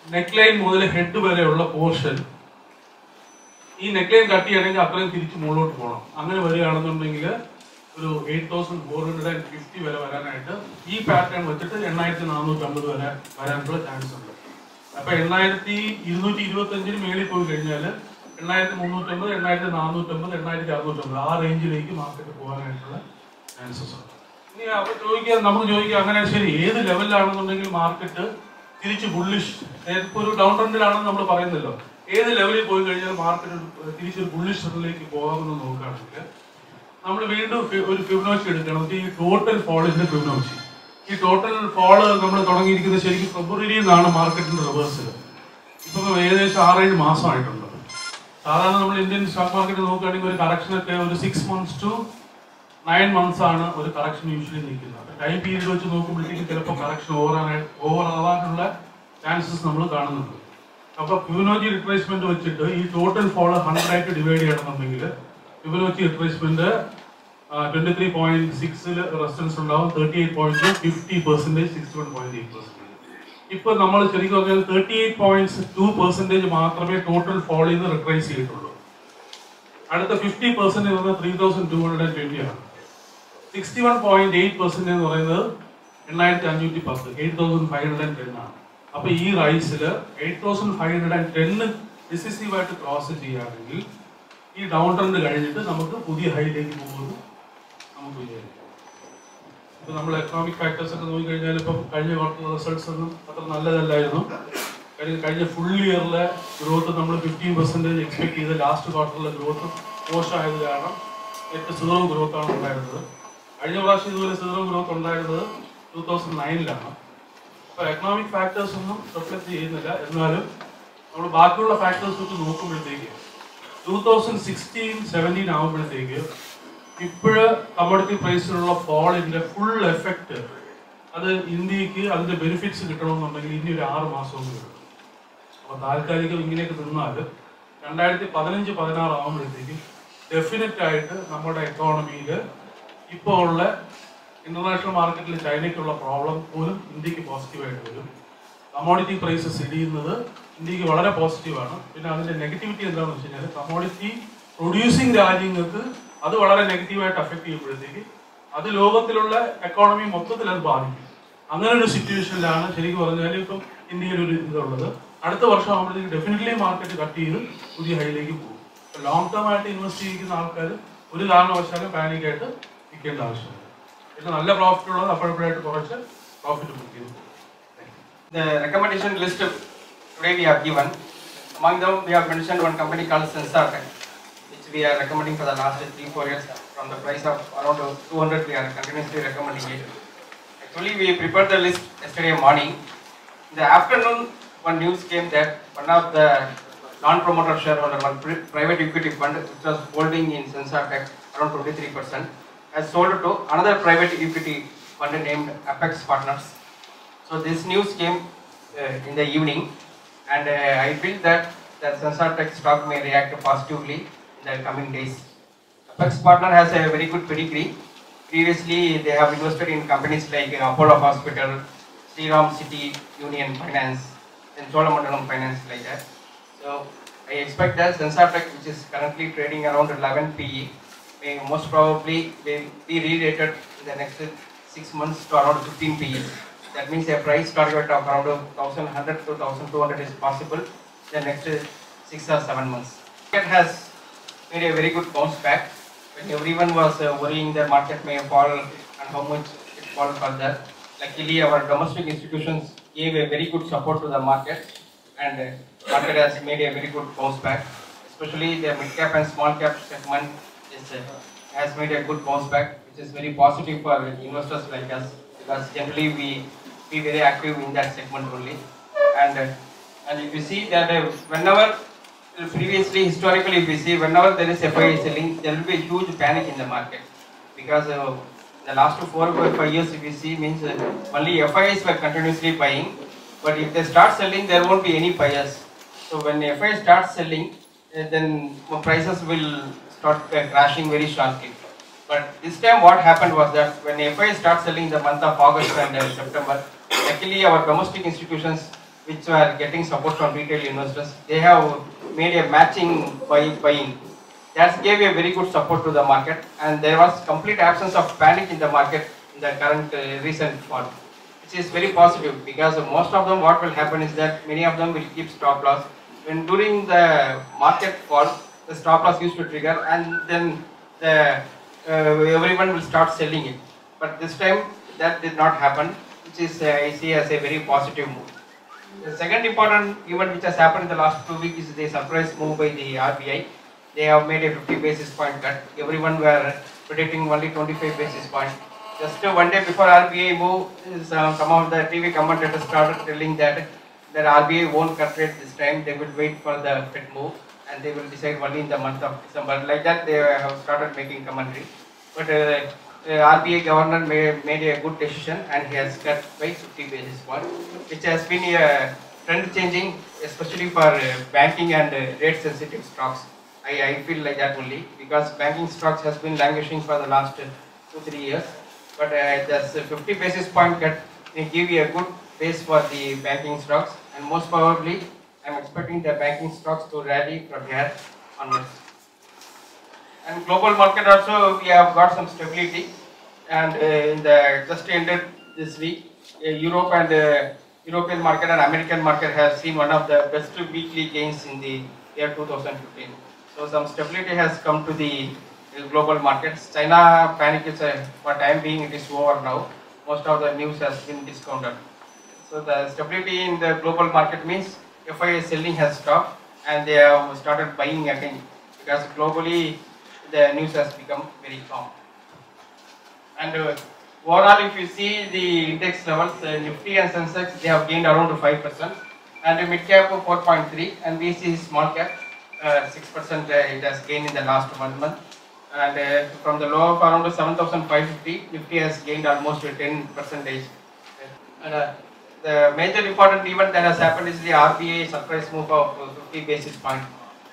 നെക്ക് ലൈൻ മുതൽ ഹെഡ് വരെയുള്ള പോർഷൻ ഈ നെക്ക് ലൈൻ കട്ട് ചെയ്യണമെങ്കിൽ അത്രയും തിരിച്ച് മുകളിലോട്ട് പോകണം. അങ്ങനെ വരികയാണെന്നുണ്ടെങ്കിൽ ഒരു 8,450 വരെ വരാനായിട്ട് ഈ പാറ്റേൺ വെച്ചിട്ട് 8,450 വരെ വരാനുള്ള ചാൻസ് ഉണ്ട്. അപ്പൊ 8,225 മേളിൽ പോയി കഴിഞ്ഞാൽ 8,350, 8,450, 8,650 ആ റേഞ്ചിലേക്ക് മാർക്കറ്റ് പോകാനായിട്ടുള്ള ചാൻസസ് ഉണ്ട്. ഇനി അപ്പൊ നമുക്ക് ചോദിക്കാം അങ്ങനെ ശരി ഏത് ലെവലിലാണെന്നുണ്ടെങ്കിൽ മാർക്കറ്റ് തിരിച്ച് ബുള്ളിഷ്, ഇപ്പൊ ഒരു ഡൗൺ ട്രെൻഡിലാണെന്ന് നമ്മൾ പറയുന്നല്ലോ, ഏത് ലെവലിൽ പോയി കഴിഞ്ഞാൽ മാർക്കറ്റ് തിരിച്ചൊരു ബുള്ളിഷ് ട്രെൻഡിലേക്ക് പോകാമെന്ന് നോക്കുകയാണെങ്കിൽ നമ്മൾ വീണ്ടും ഒരു ഫിബൊനാച്ചി എടുക്കണം. ഈ ടോട്ടൽ ഫോളിന്റെ ഫിബൊനാച്ചി. ഈ ടോട്ടൽ ഫോള് നമ്മൾ തുടങ്ങിയിരിക്കുന്നത് ശരിക്കും ഫെബ്രുവരിയിൽ നിന്നാണ് മാർക്കറ്റിന്റെ റിവേഴ്സൽ. ഇപ്പൊ ഏകദേശം 6-7 മാസമായിട്ടുണ്ട്. സാധാരണ നമ്മൾ ഇന്ത്യൻ സ്റ്റോക്ക് മാർക്കറ്റ് നോക്കുകയാണെങ്കിൽ ഒരു കറക്ഷനൊക്കെ ഒരു 6 months to 9 months ആണ് ഒരു കറക്ഷൻ യൂഷ്വലി നിൽക്കുന്നത്. ടൈം പീരീഡ് വെച്ച് നോക്കുമ്പോഴത്തേക്കും ചിലപ്പോൾ കറക്ഷൻ ഓവർ ആവാനുള്ള ചാൻസസ് നമ്മൾ കാണുന്നുണ്ട്. അപ്പൊ ഫിബൊനാച്ചി റിട്രേസ്മെന്റ് വെച്ചിട്ട് ഈ ടോട്ടൽ ഫോള് 100 ആയിട്ട് ഡിവൈഡ് ചെയ്യണമെന്നുണ്ടെങ്കിൽ ഫിബൊനാച്ചി റിട്രേസ്മെന്റ് 23.6 റെസിസ്റ്റൻസ് ഉണ്ടാവും, 38.2, 50%, 61.8%. ഇപ്പൊ നമ്മൾ ശരിക്കും പറഞ്ഞാൽ 38.2% മാത്രമേ ടോട്ടൽ ഫോളിൽ നിന്ന് റിട്രേസ് ചെയ്തിട്ടുള്ളൂ. അടുത്ത 50% എന്ന് പറഞ്ഞാൽ 3,220 ആണ്. 61.8% എന്ന് പറയുന്നത് 8,510, 8,510 ആണ്. അപ്പൊ ഈ റൈസില് 8,510 ഡിസിസീവായിട്ട് ക്രോസ് ചെയ്യുകയാണെങ്കിൽ ഈ ഡൗൺ ട്രെൻഡ് കഴിഞ്ഞിട്ട് നമുക്ക് പുതിയ ഹൈയിലേക്ക് പോകുന്നത് നമുക്ക് വിചാരിക്കാം. ഇപ്പോൾ നമ്മൾ എക്കണോമിക് ഫാക്ടേഴ്സ് ഒക്കെ നോക്കിക്കഴിഞ്ഞാൽ ഇപ്പം കഴിഞ്ഞ ക്വാർട്ടർ റിസൾട്ട്സ് ഒന്നും അത്ര നല്ലതല്ലായിരുന്നു. കഴിഞ്ഞ ഫുൾ ഇയറിലെ ഗ്രോത്ത് നമ്മൾ 15% എക്സ്പെക്ട് ചെയ്ത ലാസ്റ്റ് ക്വാർട്ടറിലെ ഗ്രോത്ത് മോശമായത് കാരണം ഏറ്റവും സീറോ ഗ്രോത്താണ് ഉണ്ടായിരുന്നത്. കഴിഞ്ഞ പ്രാവശ്യം ഇതുപോലെ സീറോ ഗ്രോത്ത് ഉണ്ടായിരുന്നത് 2009-ലാണ്. അപ്പോൾ എക്കണോമിക് ഫാക്ടേഴ്സ് ഒന്നും റിഫ്ലക്ട് ചെയ്യുന്നില്ല. എന്നാലും നമ്മൾ ബാക്കിയുള്ള ഫാക്ടേഴ്സ് വെച്ച് നോക്കുമ്പോഴത്തേക്ക് 2016-17 ആകുമ്പോഴത്തേക്ക് ഇപ്പോഴ് കമ്മോഡിറ്റി പ്രൈസിലുള്ള ഫോളിൻ്റെ ഫുൾ എഫക്റ്റ് അത് ഇന്ത്യക്ക് അതിൻ്റെ ബെനിഫിറ്റ്സ് കിട്ടണമെന്നുണ്ടെങ്കിൽ ഇനി ഒരു 6 മാസവും കിട്ടും. അപ്പോൾ താൽക്കാലികം ഇങ്ങനെയൊക്കെ നിന്നാൽ 2015-16 ആകുമ്പോഴത്തേക്കും ഡെഫിനറ്റ് ആയിട്ട് നമ്മുടെ എക്കോണമിയിൽ ഇപ്പോൾ ഉള്ള ഇന്റർനാഷണൽ മാർക്കറ്റിൽ ചൈനയ്ക്കുള്ള പ്രോബ്ലം പോലും ഇന്ത്യക്ക് പോസിറ്റീവായിട്ട് വരും. കമ്മോഡിറ്റി പ്രൈസസ് ഇടിയുന്നത് ഇന്ത്യക്ക് വളരെ പോസിറ്റീവാണ്. പിന്നെ അതിൻ്റെ നെഗറ്റിവിറ്റി എന്താണെന്ന് വെച്ച് കഴിഞ്ഞാൽ കമ്മോഡിറ്റി പ്രൊഡ്യൂസിങ് രാജ്യങ്ങൾക്ക് അത് വളരെ നെഗറ്റീവായിട്ട് അഫക്റ്റ് ചെയ്യുമ്പോഴത്തേക്ക് അത് ലോകത്തിലുള്ള എക്കോണമി മൊത്തത്തിൽ അത് ബാധിക്കും. അങ്ങനെ ഒരു സിറ്റുവേഷനിലാണ് ശരിക്കും പറഞ്ഞാൽ ഇപ്പം ഇന്ത്യയിലൊരു ഇതുള്ളത്. അടുത്ത വർഷം ആകുമ്പോഴത്തേക്ക് ഡെഫിനറ്റ്ലി മാർക്കറ്റ് കട്ട് ചെയ്ത് പുതിയ ഹൈയിലേക്ക് പോകും. ലോങ് ടേം ആയിട്ട് ഇൻവെസ്റ്റ് ചെയ്യുന്ന ആൾക്കാർ ഒരു കാരണവശാലും പാനിക്കായിട്ട് നിൽക്കേണ്ട ആവശ്യമില്ല. പിന്നെ നല്ല പ്രോഫിറ്റ് ഉള്ളത് അപ്പോഴപ്പോഴായിട്ട് കുറച്ച് പ്രോഫിറ്റ് ബുക്ക് ചെയ്തു. The recommendation list today we have given. Among them we have mentioned one company called Sensatech, which we are recommending for the last 3-4 years. From the price of around 200 we are continuously recommending it. Actually we prepared the list yesterday morning. In the afternoon one news came that one of the non-promoter shareholder, one private equity fund which was holding in Sensatech around 23%, has sold to another private equity fund named Apex Partners. So this news came in the evening, and I feel that Sensatech stock may react positively in the coming days. Apex Partner has a very good pedigree. Previously, they have invested in companies like Apollo Hospital, Sriram City Union Finance, and Cholamandalam Finance, like that. So I expect that Sensatech, which is currently trading around 11 PE, may most probably be re-rated in the next 6 months to around 15 PE. That means a price target of around 1,100 to 1,200 is possible in the next 6 or 7 months. Market has made a very good bounce back. When everyone was worrying the market may fall and how much it fall further, luckily our domestic institutions gave a very good support to the market, and market has made a very good bounce back. Especially the mid cap and small cap segment has made a good bounce back, which is very positive for investors like us, because generally we be very active in that segment only. And if you see that whenever previously historically if we see whenever there is FII selling, there will be a huge panic in the market, because the last 4 or 5 years if you see means only FIIs were continuously buying, but if they start selling there won't be any buyers. So when FII starts selling, then prices will start crashing very sharply. But this time what happened was that when FII started selling in the month of August and September, luckily our domestic institutions which were getting support from retail investors, they have made a matching buying. That gave a very good support to the market, and there was complete absence of panic in the market in the current recent fall, which is very positive, because most of them what will happen is that many of them will keep stop loss. When during the market fall, the stop loss used to trigger, and then everyone will start selling it. But this time that did not happen, which is I see as a very positive move. The second important event which has happened in the last 2 weeks is the surprise move by the RBI. They have made a 50 basis point cut. Everyone were predicting only 25 basis point. Just 1 day before RBI move, some of the TV commentators started telling that RBI won't cut rate this time. They will wait for the Fed move, and they will decide only in the month of December. Like that, they have started making commentary. But RBI governor made a good decision, and he has cut by 50 basis points, which has been a trend changing, especially for banking and rate sensitive stocks. I feel like that only, because banking stocks has been languishing for the last 2-3 years. But this 50 basis point cut may give you a good base for the banking stocks, and most probably I am expecting the banking stocks to rally from here onwards. And global market also we have got some stability, and in the just ended this week, Europe and European market and American market have seen one of the best weekly gains in the year 2015. So some stability has come to the global markets. China panic is, for time being, it is over now. Most of the news has been discounted. So the stability in the global market means FII selling has stopped and they have started buying again, because globally the news has become very calm. And overall, if you see the index levels, Nifty and Sensex, they have gained around 5%, and mid cap 4.3, and we see small cap 6% it has gained in the last 1 month. And from the low of around 7,550, Nifty has gained almost 10%. And the major important event that has happened is the RBI surprise move of 50 basis point.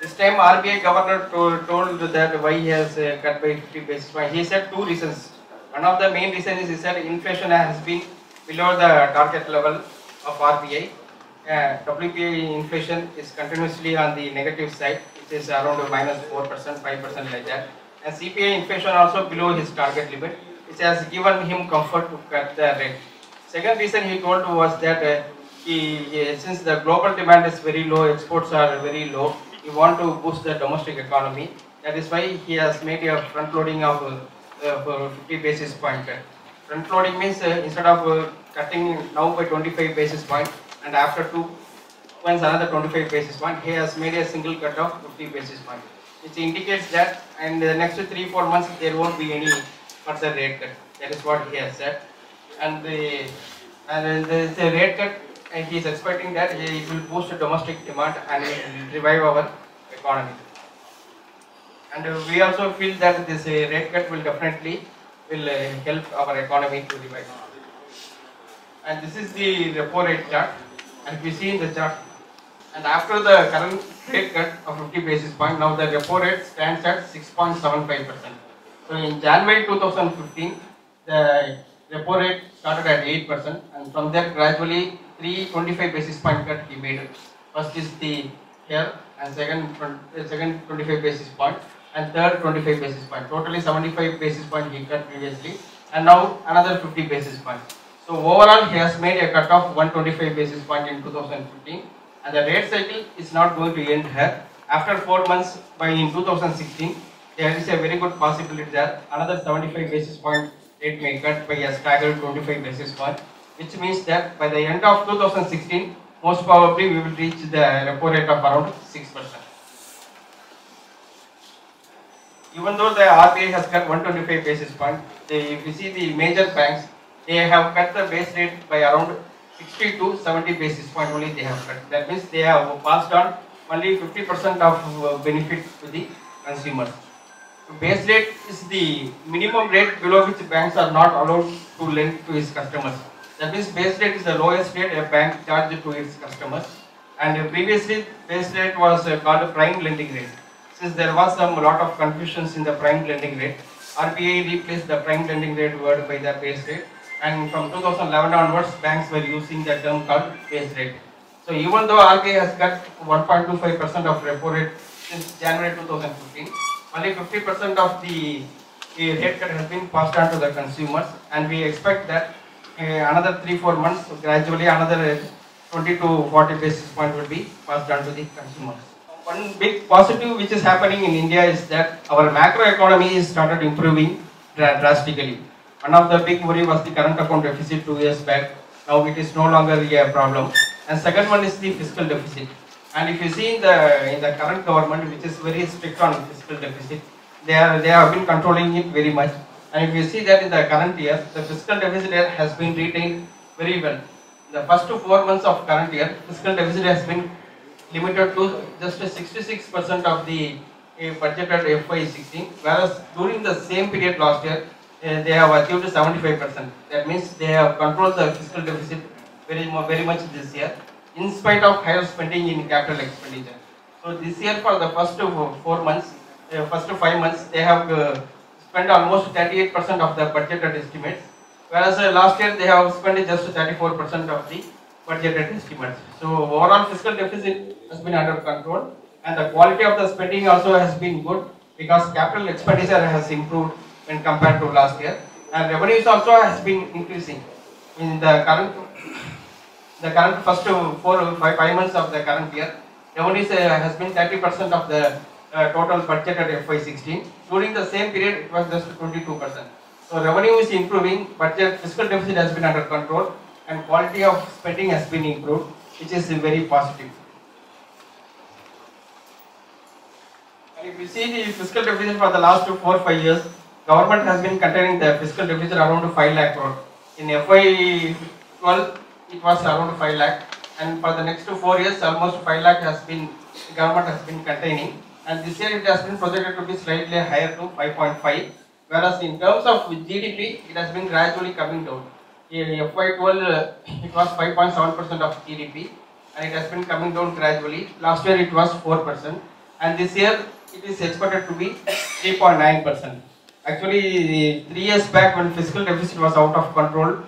This time RBI governor told that why he has cut by 50 basis point. He said two reasons. One of the main reasons is he said inflation has been below the target level of RBI. WPI inflation is continuously on the negative side, which is around -4%, 5% like that. And CPI inflation also below his target limit, which has given him comfort to cut the rate. Second reason he told was that since the global demand is very low, exports are very low, he want to boost the domestic economy. That is why he has made a front loading of 50 basis point. Front loading means instead of cutting now by 25 basis point and after 2 months another 25 basis point, he has made a single cut of 50 basis point, which indicates that in the next 3-4 months there won't be any further rate cut. That is what he has said. And the rate cut, and he is expecting that it will boost domestic demand and it will revive our economy. And we also feel that this rate cut will definitely help our economy to revive. And this is the repo rate chart, and if you see in the chart, and after the current rate cut of 50 basis point, now the repo rate stands at 6.75%. So in January 2015, the repo rate started at 8%, and from there gradually 325 basis point cut he made. First is the here, and second 25 basis point, and third 25 basis point. Totally 75 basis point he cut previously, and now another 50 basis point. So overall he has made a cut of 125 basis point in 2015, and the rate cycle is not going to end here. After 4 months, by in 2016, there is a very good possibility that another 75 basis point rate may cut by a staggered 25 basis point, which means that by the end of 2016, most probably we will reach the repo rate of around 6%. Even though the RBI has cut 125 basis point, if you see the major banks, they have cut the base rate by around 60 to 70 basis point only they have cut. That means they have passed on only 50% of benefit to the consumers. Base rate is the minimum rate below which banks are not allowed to lend to its customers. That means base rate is the lowest rate a bank charged to its customers. And previously base rate was called prime lending rate. Since there was some lot of confusions in the prime lending rate, RBI replaced the prime lending rate word by the base rate, and from 2011 onwards banks were using the term called base rate. So even though RBI has cut 1.25% of repo rate since January 2015, only 50% of the rate cut has been passed on to the consumers, and we expect that another 3-4 months gradually another 20 to 40 basis point will be passed on to the consumers. One big positive which is happening in India is that our macro economy is started improving drastically. One of the big worry was the current account deficit 2 years back. Now it is no longer a problem. And second one is the fiscal deficit. And if you see in the current government, which is very strict on fiscal deficit, they have been controlling it very much. And if you see that in the current year, the fiscal deficit has been retained very well. The first 4 months of current year, fiscal deficit has been limited to just 66% of the budgeted FY16, whereas during the same period last year, they have achieved 75%. That means they have controlled the fiscal deficit very much this year, in spite of higher spending in capital expenditure. So this year, for the first 4 months, first 5 months, they have spent almost 38% of the budgeted estimates, whereas last year they have spent just 34% of the budgeted estimates. So overall fiscal deficit has been under control, and the quality of the spending also has been good, because capital expenditure has improved when compared to last year, and revenues also has been increasing. In the current first 4 or 5 months of the current year, revenues has been 30% of the total budget at FY16. During the same period, it was just 22%. So revenue is improving, budget fiscal deficit has been under control, and quality of spending has been improved, which is very positive. And if you see the fiscal deficit for the last 4 or 5 years, government has been containing the fiscal deficit around 5 lakh crore. In FY12, it was around 5 lakh, and for the next 4 years, almost 5 lakh government has been containing, and this year it has been projected to be slightly higher to 5.5, whereas in terms of GDP, it has been gradually coming down. In FY12, it was 5.7% of GDP, and it has been coming down gradually. Last year it was 4%, and this year it is expected to be 3.9%. Actually, 3 years back when fiscal deficit was out of control,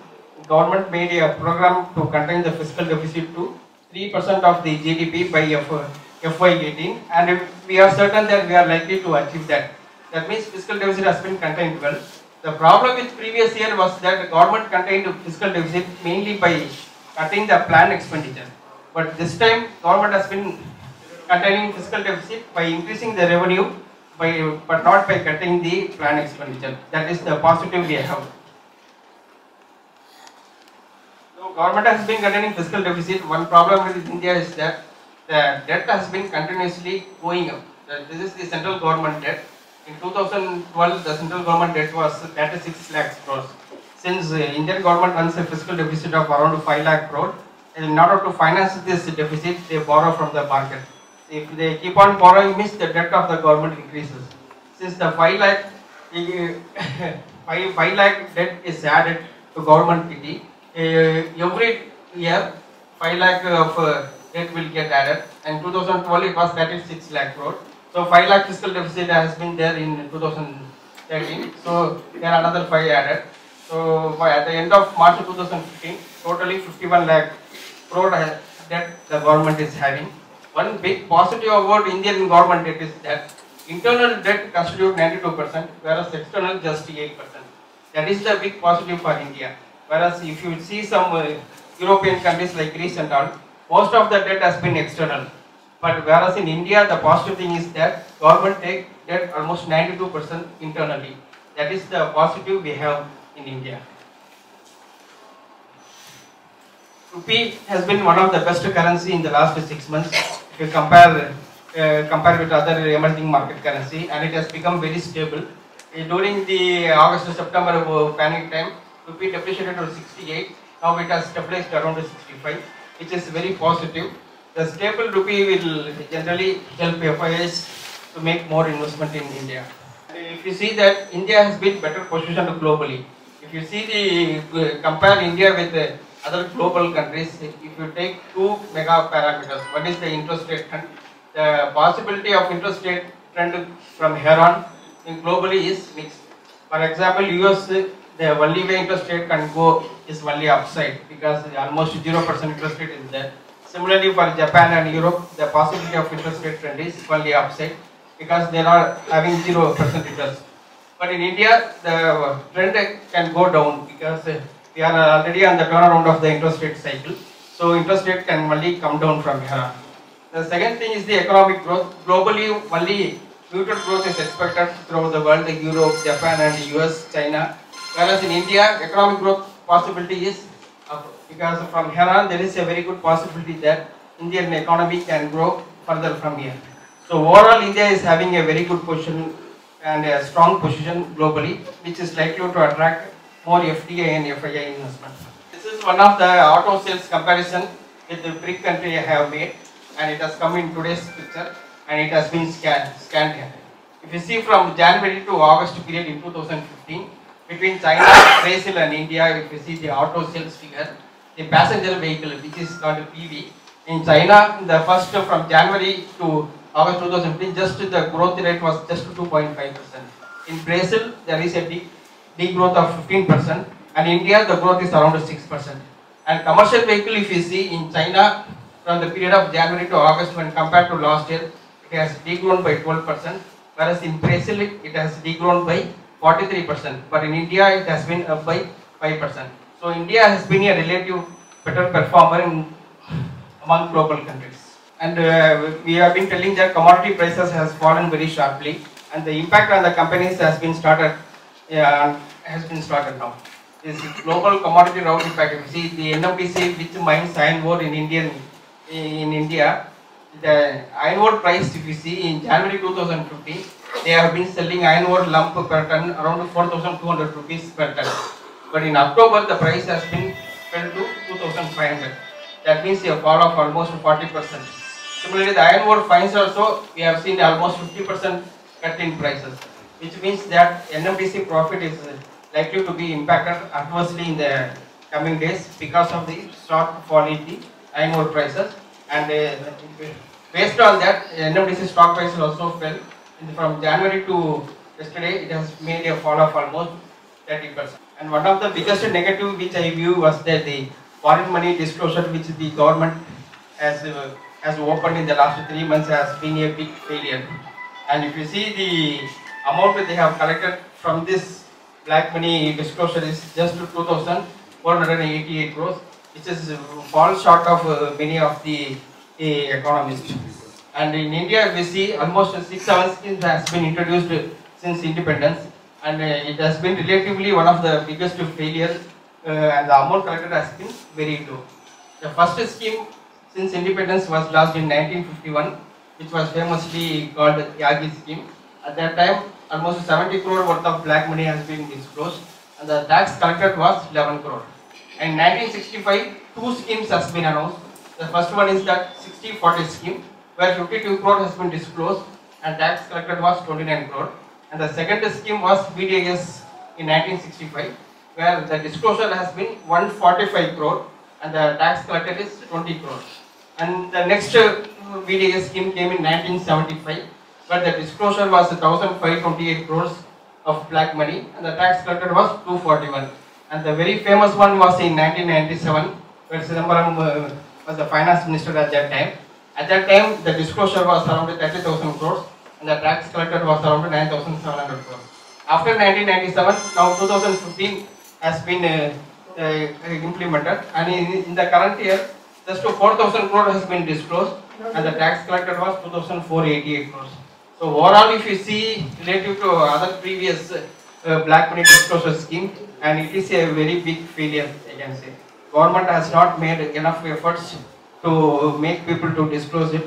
government made a program to contain the fiscal deficit to 3% of the GDP by FY18, and we are certain that we are likely to achieve that. That means fiscal deficit has been contained well. The problem with previous year was that the government contained fiscal deficit mainly by cutting the planned expenditure. But this time, government has been containing fiscal deficit by increasing the revenue, but not by cutting the planned expenditure. That is the positive we have. So government has been containing fiscal deficit. One problem with India is that the debt has been continuously going up. This is the central government debt. In 2012, the central government debt was 36 lakh crores. Since Indian government runs a fiscal deficit of around 5 lakh crore, in order to finance this deficit, they borrow from the market. If they keep on borrowing, means the debt of the government increases. Since the 5 lakh debt is added to government kitty, every year 5 lakh of debt will get added. And 2012 it was 36 lakh crore. So 5 lakh fiscal deficit has been there in 2013. So there are another 5 added. So at the end of March 2015, totally 51 lakh crore debt the government is having. One big positive about Indian government debt is that internal debt constitutes 92%, whereas external just 8%. That is the big positive for India. Whereas if you see some European countries like Greece and all, most of the debt has been external. But whereas in India, the positive thing is that government take debt almost 92% internally. That is the positive we have in India. Rupee has been one of the best currency in the last 6 months. If you compare with other emerging market currency, and it has become very stable. During the August to September panic time, rupee depreciated to 68. Now it has stabilized around 65, which is very positive. The stable rupee will generally help FIIs to make more investment in India. If you see that India has been better positioned globally. If you see compare India with other global countries, if you take 2 mega parameters, one is the interest rate trend. The possibility of interest rate trend from here on globally is mixed. For example, US, the only way interest rate can go is only upside, because almost 0% interest rate is there. Similarly, for Japan and Europe, the possibility of interest rate trend is only upside, because they are having 0% interest. But in India, the trend can go down, because we are already on the turnaround of the interest rate cycle. So interest rate can only come down from here on. The second thing is the economic growth. Globally, only muted growth is expected throughout the world, like Europe, Japan and US, China. Whereas in India, economic growth possibility is up, because from here on there is a very good possibility that Indian economy can grow further from here. So overall, India is having a very good position and a strong position globally, which is likely to attract more FDI and FII investment. This is one of the auto sales comparison with the BRIC country I have made, and it has come in today's picture, and it has been scanned here. If you see from January to August period in 2015, between China, Brazil and India, if you see the auto sales figure, the passenger vehicle, which is called PV, in China, the first from January to August 2015, just the growth rate was just 2.5%. In Brazil, there is a degrowth of 15%, and India, the growth is around 6%. And commercial vehicle, if you see in China, from the period of January to August, when compared to last year, it has degrown by 12%, whereas in Brazil, it has degrown by 43%, but in India, it has been up by 5%. So India has been a relative better performer among global countries. And we have been telling that commodity prices has fallen very sharply, and the impact on the companies has been started now. This global commodity round impact. If you see the NMDC which mines iron ore in India, the iron ore price, if you see in January 2015, they have been selling iron ore lump per ton around 4,200 rupees per ton. But in October, the price has been fell to 2,500. That means a fall of almost 40%. Similarly, the iron ore fines also, we have seen almost 50% cut in prices, which means that NMDC profit is likely to be impacted adversely in the coming days because of the sharp fall in the iron ore prices. And based on that, NMDC stock prices also fell. From January to yesterday, it has made a fall of almost 30%. And one of the biggest negative which I view was that the foreign money disclosure which the government has opened in the last 3 months has been a big failure. And if you see the amount they have collected from this black money disclosure is just 2,488 crores, which is fall short of many of the economists. And in India, we see almost 6-7 schemes has been introduced since independence, and it has been relatively one of the biggest failures, and the amount collected has been very low. The first scheme since independence was launched in 1951, which was famously called Yagi scheme. At that time, almost 70 crore worth of black money has been disclosed, and the tax collected was 11 crore. In 1965, 2 schemes has been announced. The first one is that 60-40 scheme, where 52 crore has been disclosed and tax collected was 29 crore. And the second scheme was BDIS in 1965, where the disclosure has been 145 crore and the tax collected is 20 crore. And the next BDIS scheme came in 1975, where the disclosure was 1,528 crores of black money and the tax collected was 241. And the very famous one was in 1997, where Chidambaram was the finance minister at that time. At that time, the disclosure was around 30,000 crores and the tax collected was around 9,700 crores. After 1997, now 2015 has been implemented, and in the current year, just 4,000 crores has been disclosed and the tax collected was 2,488 crores. So overall, if you see relative to other previous black money disclosure scheme, and it is a very big failure, I can say. Government has not made enough efforts to make people to disclose it,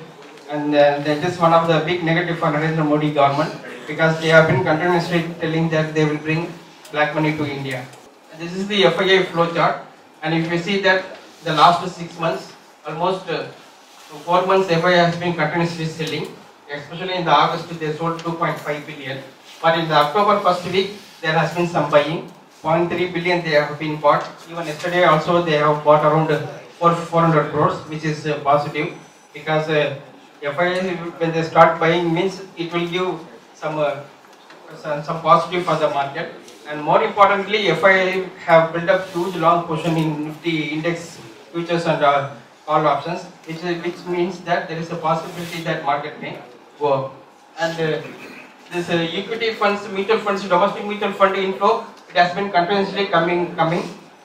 and that is one of the big negative for Narendra Modi government, because they have been continuously telling that they will bring black money to India. This is the FII flow chart, and if you see that the last 6 months, almost 4 months FII has been continuously selling, especially in the August they sold 2.5 billion, but in the October first week there has been some buying, 0.3 billion they have been bought. Even yesterday also they have bought around 400 crores, which is positive, because FII when they start buying means it will give some positive for the market. And more importantly, FII have built up huge long position in Nifty index futures and call options, which means that there is a possibility that market may go up. And this equity funds, mutual funds, domestic mutual fund inflow, it has been continuously coming,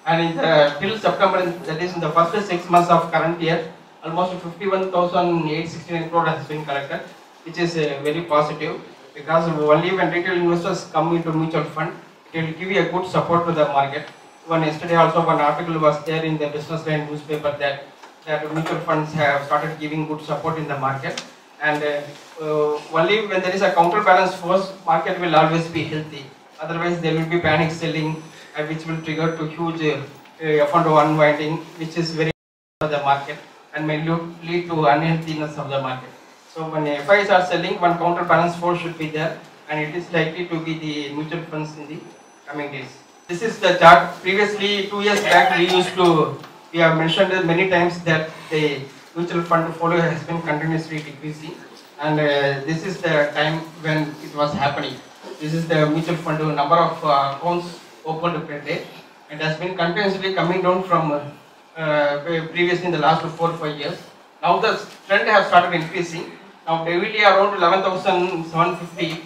and in till September, that is in the first 6 months of current year, almost 51,869 crore has been collected, which is very positive, because only when retail investors come into mutual fund, it will give you a good support to the market. Even yesterday also one article was there in the Business Line newspaper that mutual funds have started giving good support in the market, and only when there is a counterbalance force, market will always be healthy. Otherwise there will be panic selling, which will trigger to huge F&O unwinding, which is very for the market and may lead to unhealthiness of the market. So when FIs are selling, one counterbalance force should be there, and it is likely to be the mutual funds in the coming days. This is the chart. Previously, 2 years back, we have mentioned many times that the mutual fund portfolio has been continuously decreasing, and this is the time when it was happening. This is the mutual fund number of accounts opened per day. It has been continuously coming down from previously in the last 4 or 5 years. Now the trend has started increasing. Now daily around 11,750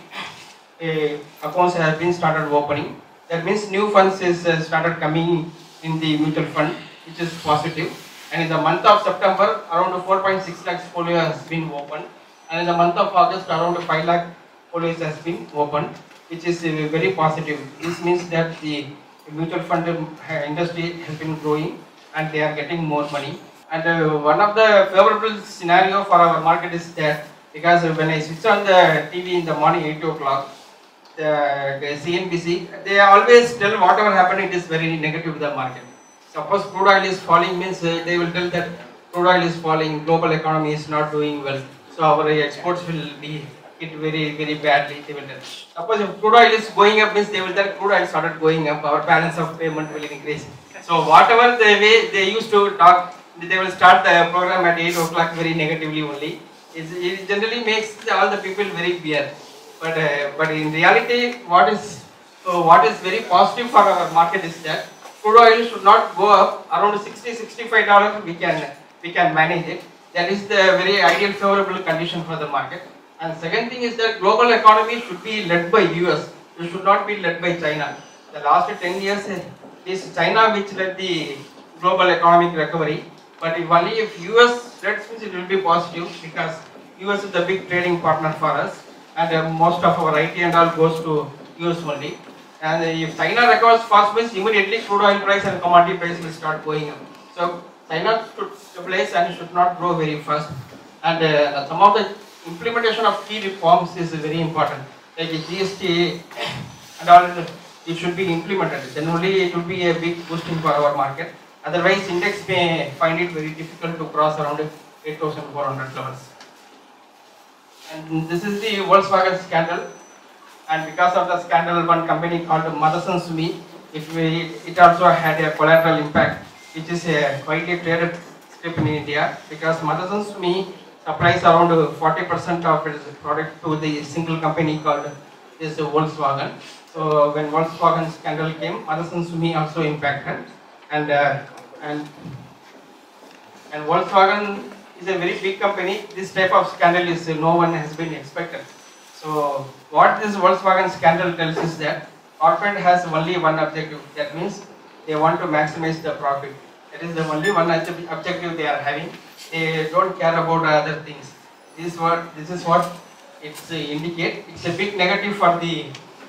accounts have been started opening. That means new funds is started coming in the mutual fund, which is positive. And in the month of September, around 4.6 lakhs folio has been opened. And in the month of August, around 5 lakh folios has been opened, which is very positive. This means that the mutual fund industry has been growing and they are getting more money. And one of the favorable scenario for our market is that because when I switch on the TV in the morning 8 o'clock, the CNBC, they always tell whatever happened, it is very negative to the market. Suppose crude oil is falling means they will tell that crude oil is falling, global economy is not doing well, so our exports will be hit very badly. They will tell. Suppose if crude oil is going up means they will tell crude oil started going up, our balance of payment will increase. So whatever the way they used to talk, they will start the program at 8 o'clock very negatively only. It generally makes all the people very fear. But in reality, what is very positive for our market is that crude oil should not go up around $60-65. We can manage it. That is the very ideal favorable condition for the market. And second thing is that global economy should be led by US. It should not be led by China. The last 10 years it is China which led the global economic recovery. But only if US leads, it will be positive because US is the big trading partner for us, and most of our IT and all goes to US only. And if China recovers fast, means immediately crude oil price and commodity price will start going up. So China should stabilize and should not grow very fast. And some of the implementation of key reforms is very important. Like the GST and all, it should be implemented. Then only it will be a big boosting for our market. Otherwise, index may find it very difficult to cross around 8,400 levels. And this is the Volkswagen scandal. And because of the scandal, one company called Motherson Sumi, it also had a collateral impact, which is a widely traded strip in India. Because Motherson Sumi supplies around 40% of its product to the single company called this Volkswagen. So when Volkswagen scandal came, Motherson Sumi also impacted. And Volkswagen is a very big company. This type of scandal is no one has been expected. So what this Volkswagen scandal tells is that corporate has only one objective. That means they want to maximize the profit. That is the only one objective they are having. They don't care about other things. This is what it indicates. It's a big negative for the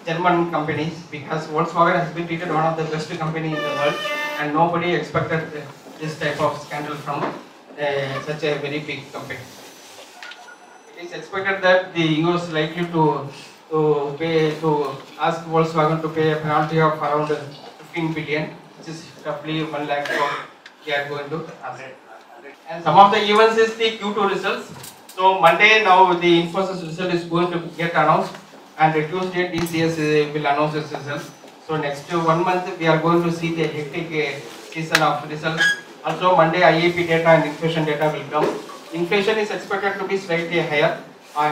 German companies because Volkswagen has been treated one of the best companies in the world, and nobody expected this type of scandal from such a very big company. It is expected that the US likely to ask Volkswagen to pay a penalty of around 15 billion, which is roughly 1 lakh crore they are going to ask. And some of the events is the Q2 results. So Monday now the Infosys result is going to get announced, and Tuesday TCS will announce its results. So next 1 month we are going to see the hectic season of results. Also Monday IAP data and inflation data will come. Inflation is expected to be slightly higher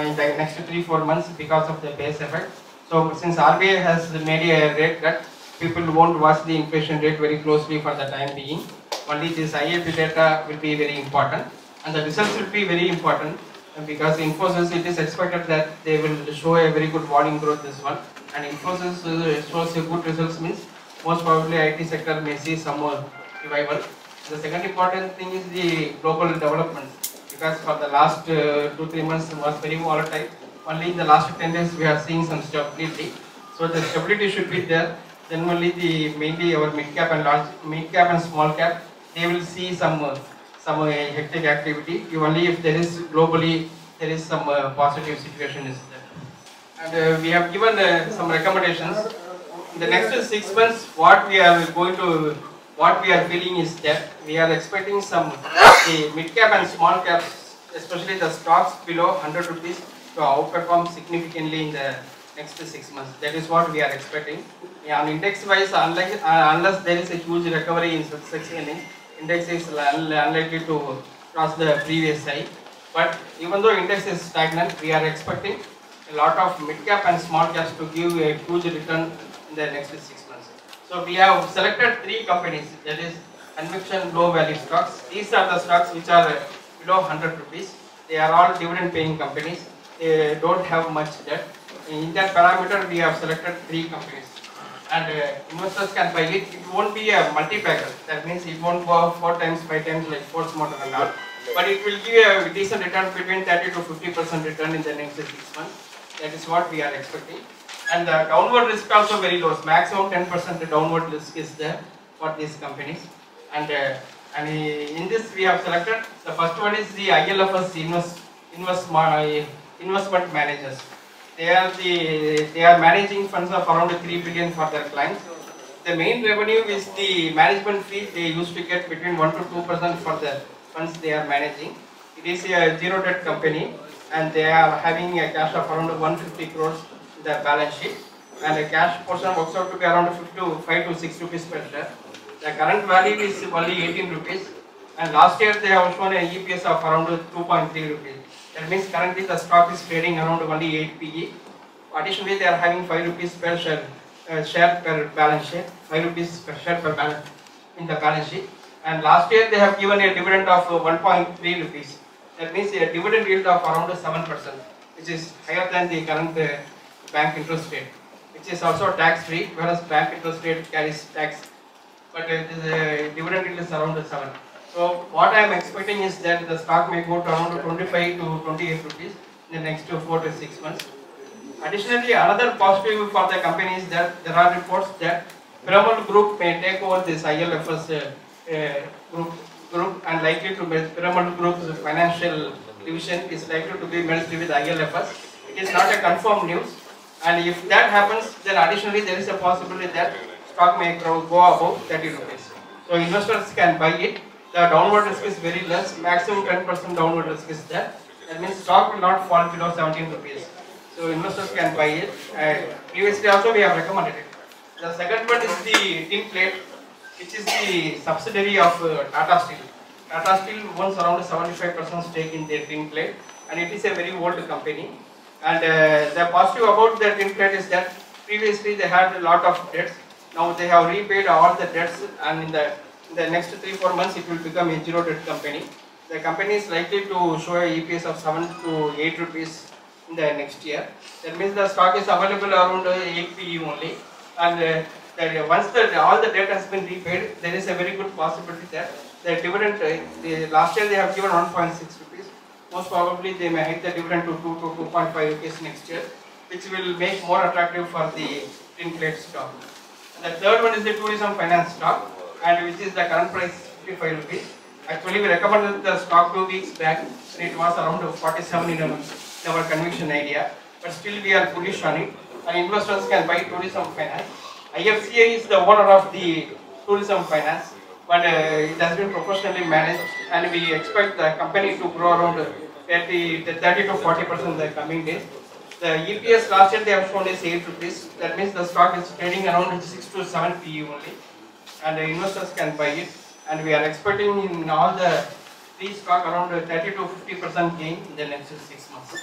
in the next 3-4 months because of the base effect. So since RBI has made a rate cut, people won't watch the inflation rate very closely for the time being. Only this IAP data will be very important, and the results will be very important because Infosys, it is expected that they will show a very good volume growth this one, and Infosys shows a good results means most probably IT sector may see some more revival. The second important thing is the global development, because for the last 2-3 months was very volatile. Only in the last 10 days we are seeing some stability. So the stability should be there. Then only mainly our mid cap and small cap, they will see some hectic activity. Only if there is globally there is some positive situation is there. And we have given some recommendations. In the next 6 months, what we are feeling is that we are expecting some mid cap and small caps, especially the stocks below 100 rupees, to outperform significantly in the next 6 months. That is what we are expecting. On index wise, unless there is a huge recovery in such earnings, index is unlikely to cross the previous high. But even though index is stagnant, we are expecting a lot of mid cap and small caps to give a huge return in the next 6 months. So we have selected 3 companies, that is conviction low value stocks. These are the stocks which are below 100 rupees. They are all dividend paying companies. They don't have much debt. In that parameter, we have selected 3 companies. and investors can buy it. It won't be a multi-bagger. That means it won't go up 4 times, 5 times like Force Motor and all. But it will give a decent return between 30 to 50% return in the next 6 months. That is what we are expecting. And the downward risk also very low. Maximum 10% downward risk is there for these companies. And in this we have selected, the first one is the ILFS investment managers. They are managing funds of around 3 billion for their clients. The main revenue is the management fee they used to get between 1 to 2% for the funds they are managing. It is a zero debt company and they are having a cash of around 150 crores in their balance sheet, and the cash portion works out to be around 5 to 6 rupees per share. The current value is only 18 rupees, and last year they have shown an EPS of around 2.3 rupees. That means currently the stock is trading around only 8 PE. Additionally, they are having 5 rupees per share per balance sheet, 5 rupees per share per balance in the balance sheet. And last year they have given a dividend of 1.3 rupees. That means a dividend yield of around 7%, which is higher than the current bank interest rate, which is also tax free, whereas bank interest rate carries tax. But the dividend yield is around 7. So what I am expecting is that the stock may go to around 25 to 28 rupees in the next 4 to 6 months. Additionally, another positive for the company is that there are reports that Piramal Group may take over this ILFS group and likely to merge. Piramal Group's financial division is likely to be merged with ILFS. It is not a confirmed news, and if that happens, then additionally there is a possibility that stock may go above 30 rupees. So investors can buy it. The downward risk is very less, maximum 10% downward risk is there. That means stock will not fall below 17 rupees. So investors can buy it. Previously also we have recommended it. The second one is the tin plate, which is the subsidiary of Tata Steel. Tata Steel owns around 75% stake in their tin plate, and it is a very old company. And the positive about the tin plate is that previously they had a lot of debts. Now they have repaid all the debts, and in the next 3-4 months it will become a zero debt company. The company is likely to show a EPS of 7 to 8 rupees in the next year. That means the stock is available around 8 PE only, and once all the debt has been repaid, there is a very good possibility that the dividend, last year they have given 1.6 rupees. Most probably they may hike the dividend to 2 to 2.5 rupees next year, which will make more attractive for the tin plate stock. And the third one is the tourism finance stock, and which is the current price 55 rupees. Actually, we recommended the stock 2 weeks back, and it was around 47 in our conviction idea, but still we are bullish on it, and investors can buy tourism finance. IFCA is the owner of the tourism finance, but it has been professionally managed, and we expect the company to grow around 30 to 40% in the coming days. The EPS last year they have shown is 8 rupees. That means the stock is trading around 6 to 7 PE only, and the investors can buy it. And we are expecting in all the three stock around 30 to 50% gain in the next 6 months.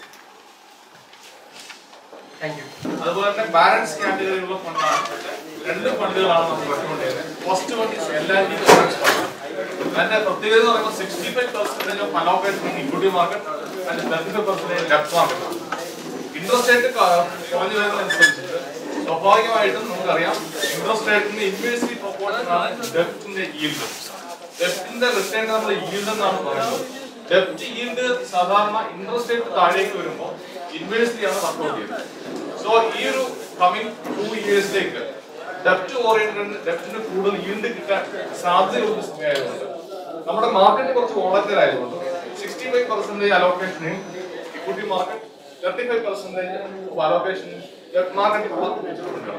Thank you. അതുപോലെ തന്നെ ബാലൻസ് കാറ്റഗറിയിലുള്ള ഫണ്ടാണ്. 2 ഫണ്ടുകളാണ് നമ്മൾ വെച്ചുകൊണ്ടിരുന്നത്. First one is LNG balance fund. അതിന്റെ പ്രത്യേകത എന്ന് പറയുമ്പോൾ 65% of allocation in equity market and 35% ഡെപ്റ്റ് മാർക്കറ്റ്. ഇൻട്രസ്റ്റ് റേറ്റ് കുറഞ്ഞു വരുന്നതനുസരിച്ചിട്ട് സ്വാഭാവികമായിട്ടും നമുക്കറിയാം ഇൻട്രസ്റ്റ് റേറ്റിന്റെ ഇൻവേഴ്സ്ലി പ്രൊപ്പോർഷൻ ആണ് ഡെപ്റ്റിന്റെ ഈൽഡ്. ഡെപ്റ്റിന്റെ റിട്ടേൺ നമ്മൾ ഈൽഡ് എന്നാണ് പറയുന്നത്. ഡെപ്റ്റ് ഈൽഡ് സാധാരണ ഇൻട്രസ്റ്റ് റേറ്റ് താഴേക്ക് വരുമ്പോൾ ഇൻവേഴ്സ്ലി ആണ് സപ്പോർട്ട് ചെയ്യുന്നത്. സോ ഈ ഒരു കമ്മിങ് 2 ഇയേഴ്സിലേക്ക് ഡെപ്റ്റ് ഓറിയന്റഡ് ഡെപ്റ്റിന് കൂടുതൽ ഈൽഡ് കിട്ടാൻ സാധ്യതയുള്ള സമയമായതുകൊണ്ട് നമ്മുടെ മാർക്കറ്റ് കുറച്ച് വോളറ്റൈൽ ആയതുകൊണ്ട് 65% അലോക്കേഷൻ ഇക്വിറ്റി മാർക്കറ്റ്, 35% അലോക്കേഷൻ ഡെപ്റ്റ് മാർക്കറ്റ് വെച്ചിട്ടുണ്ട്.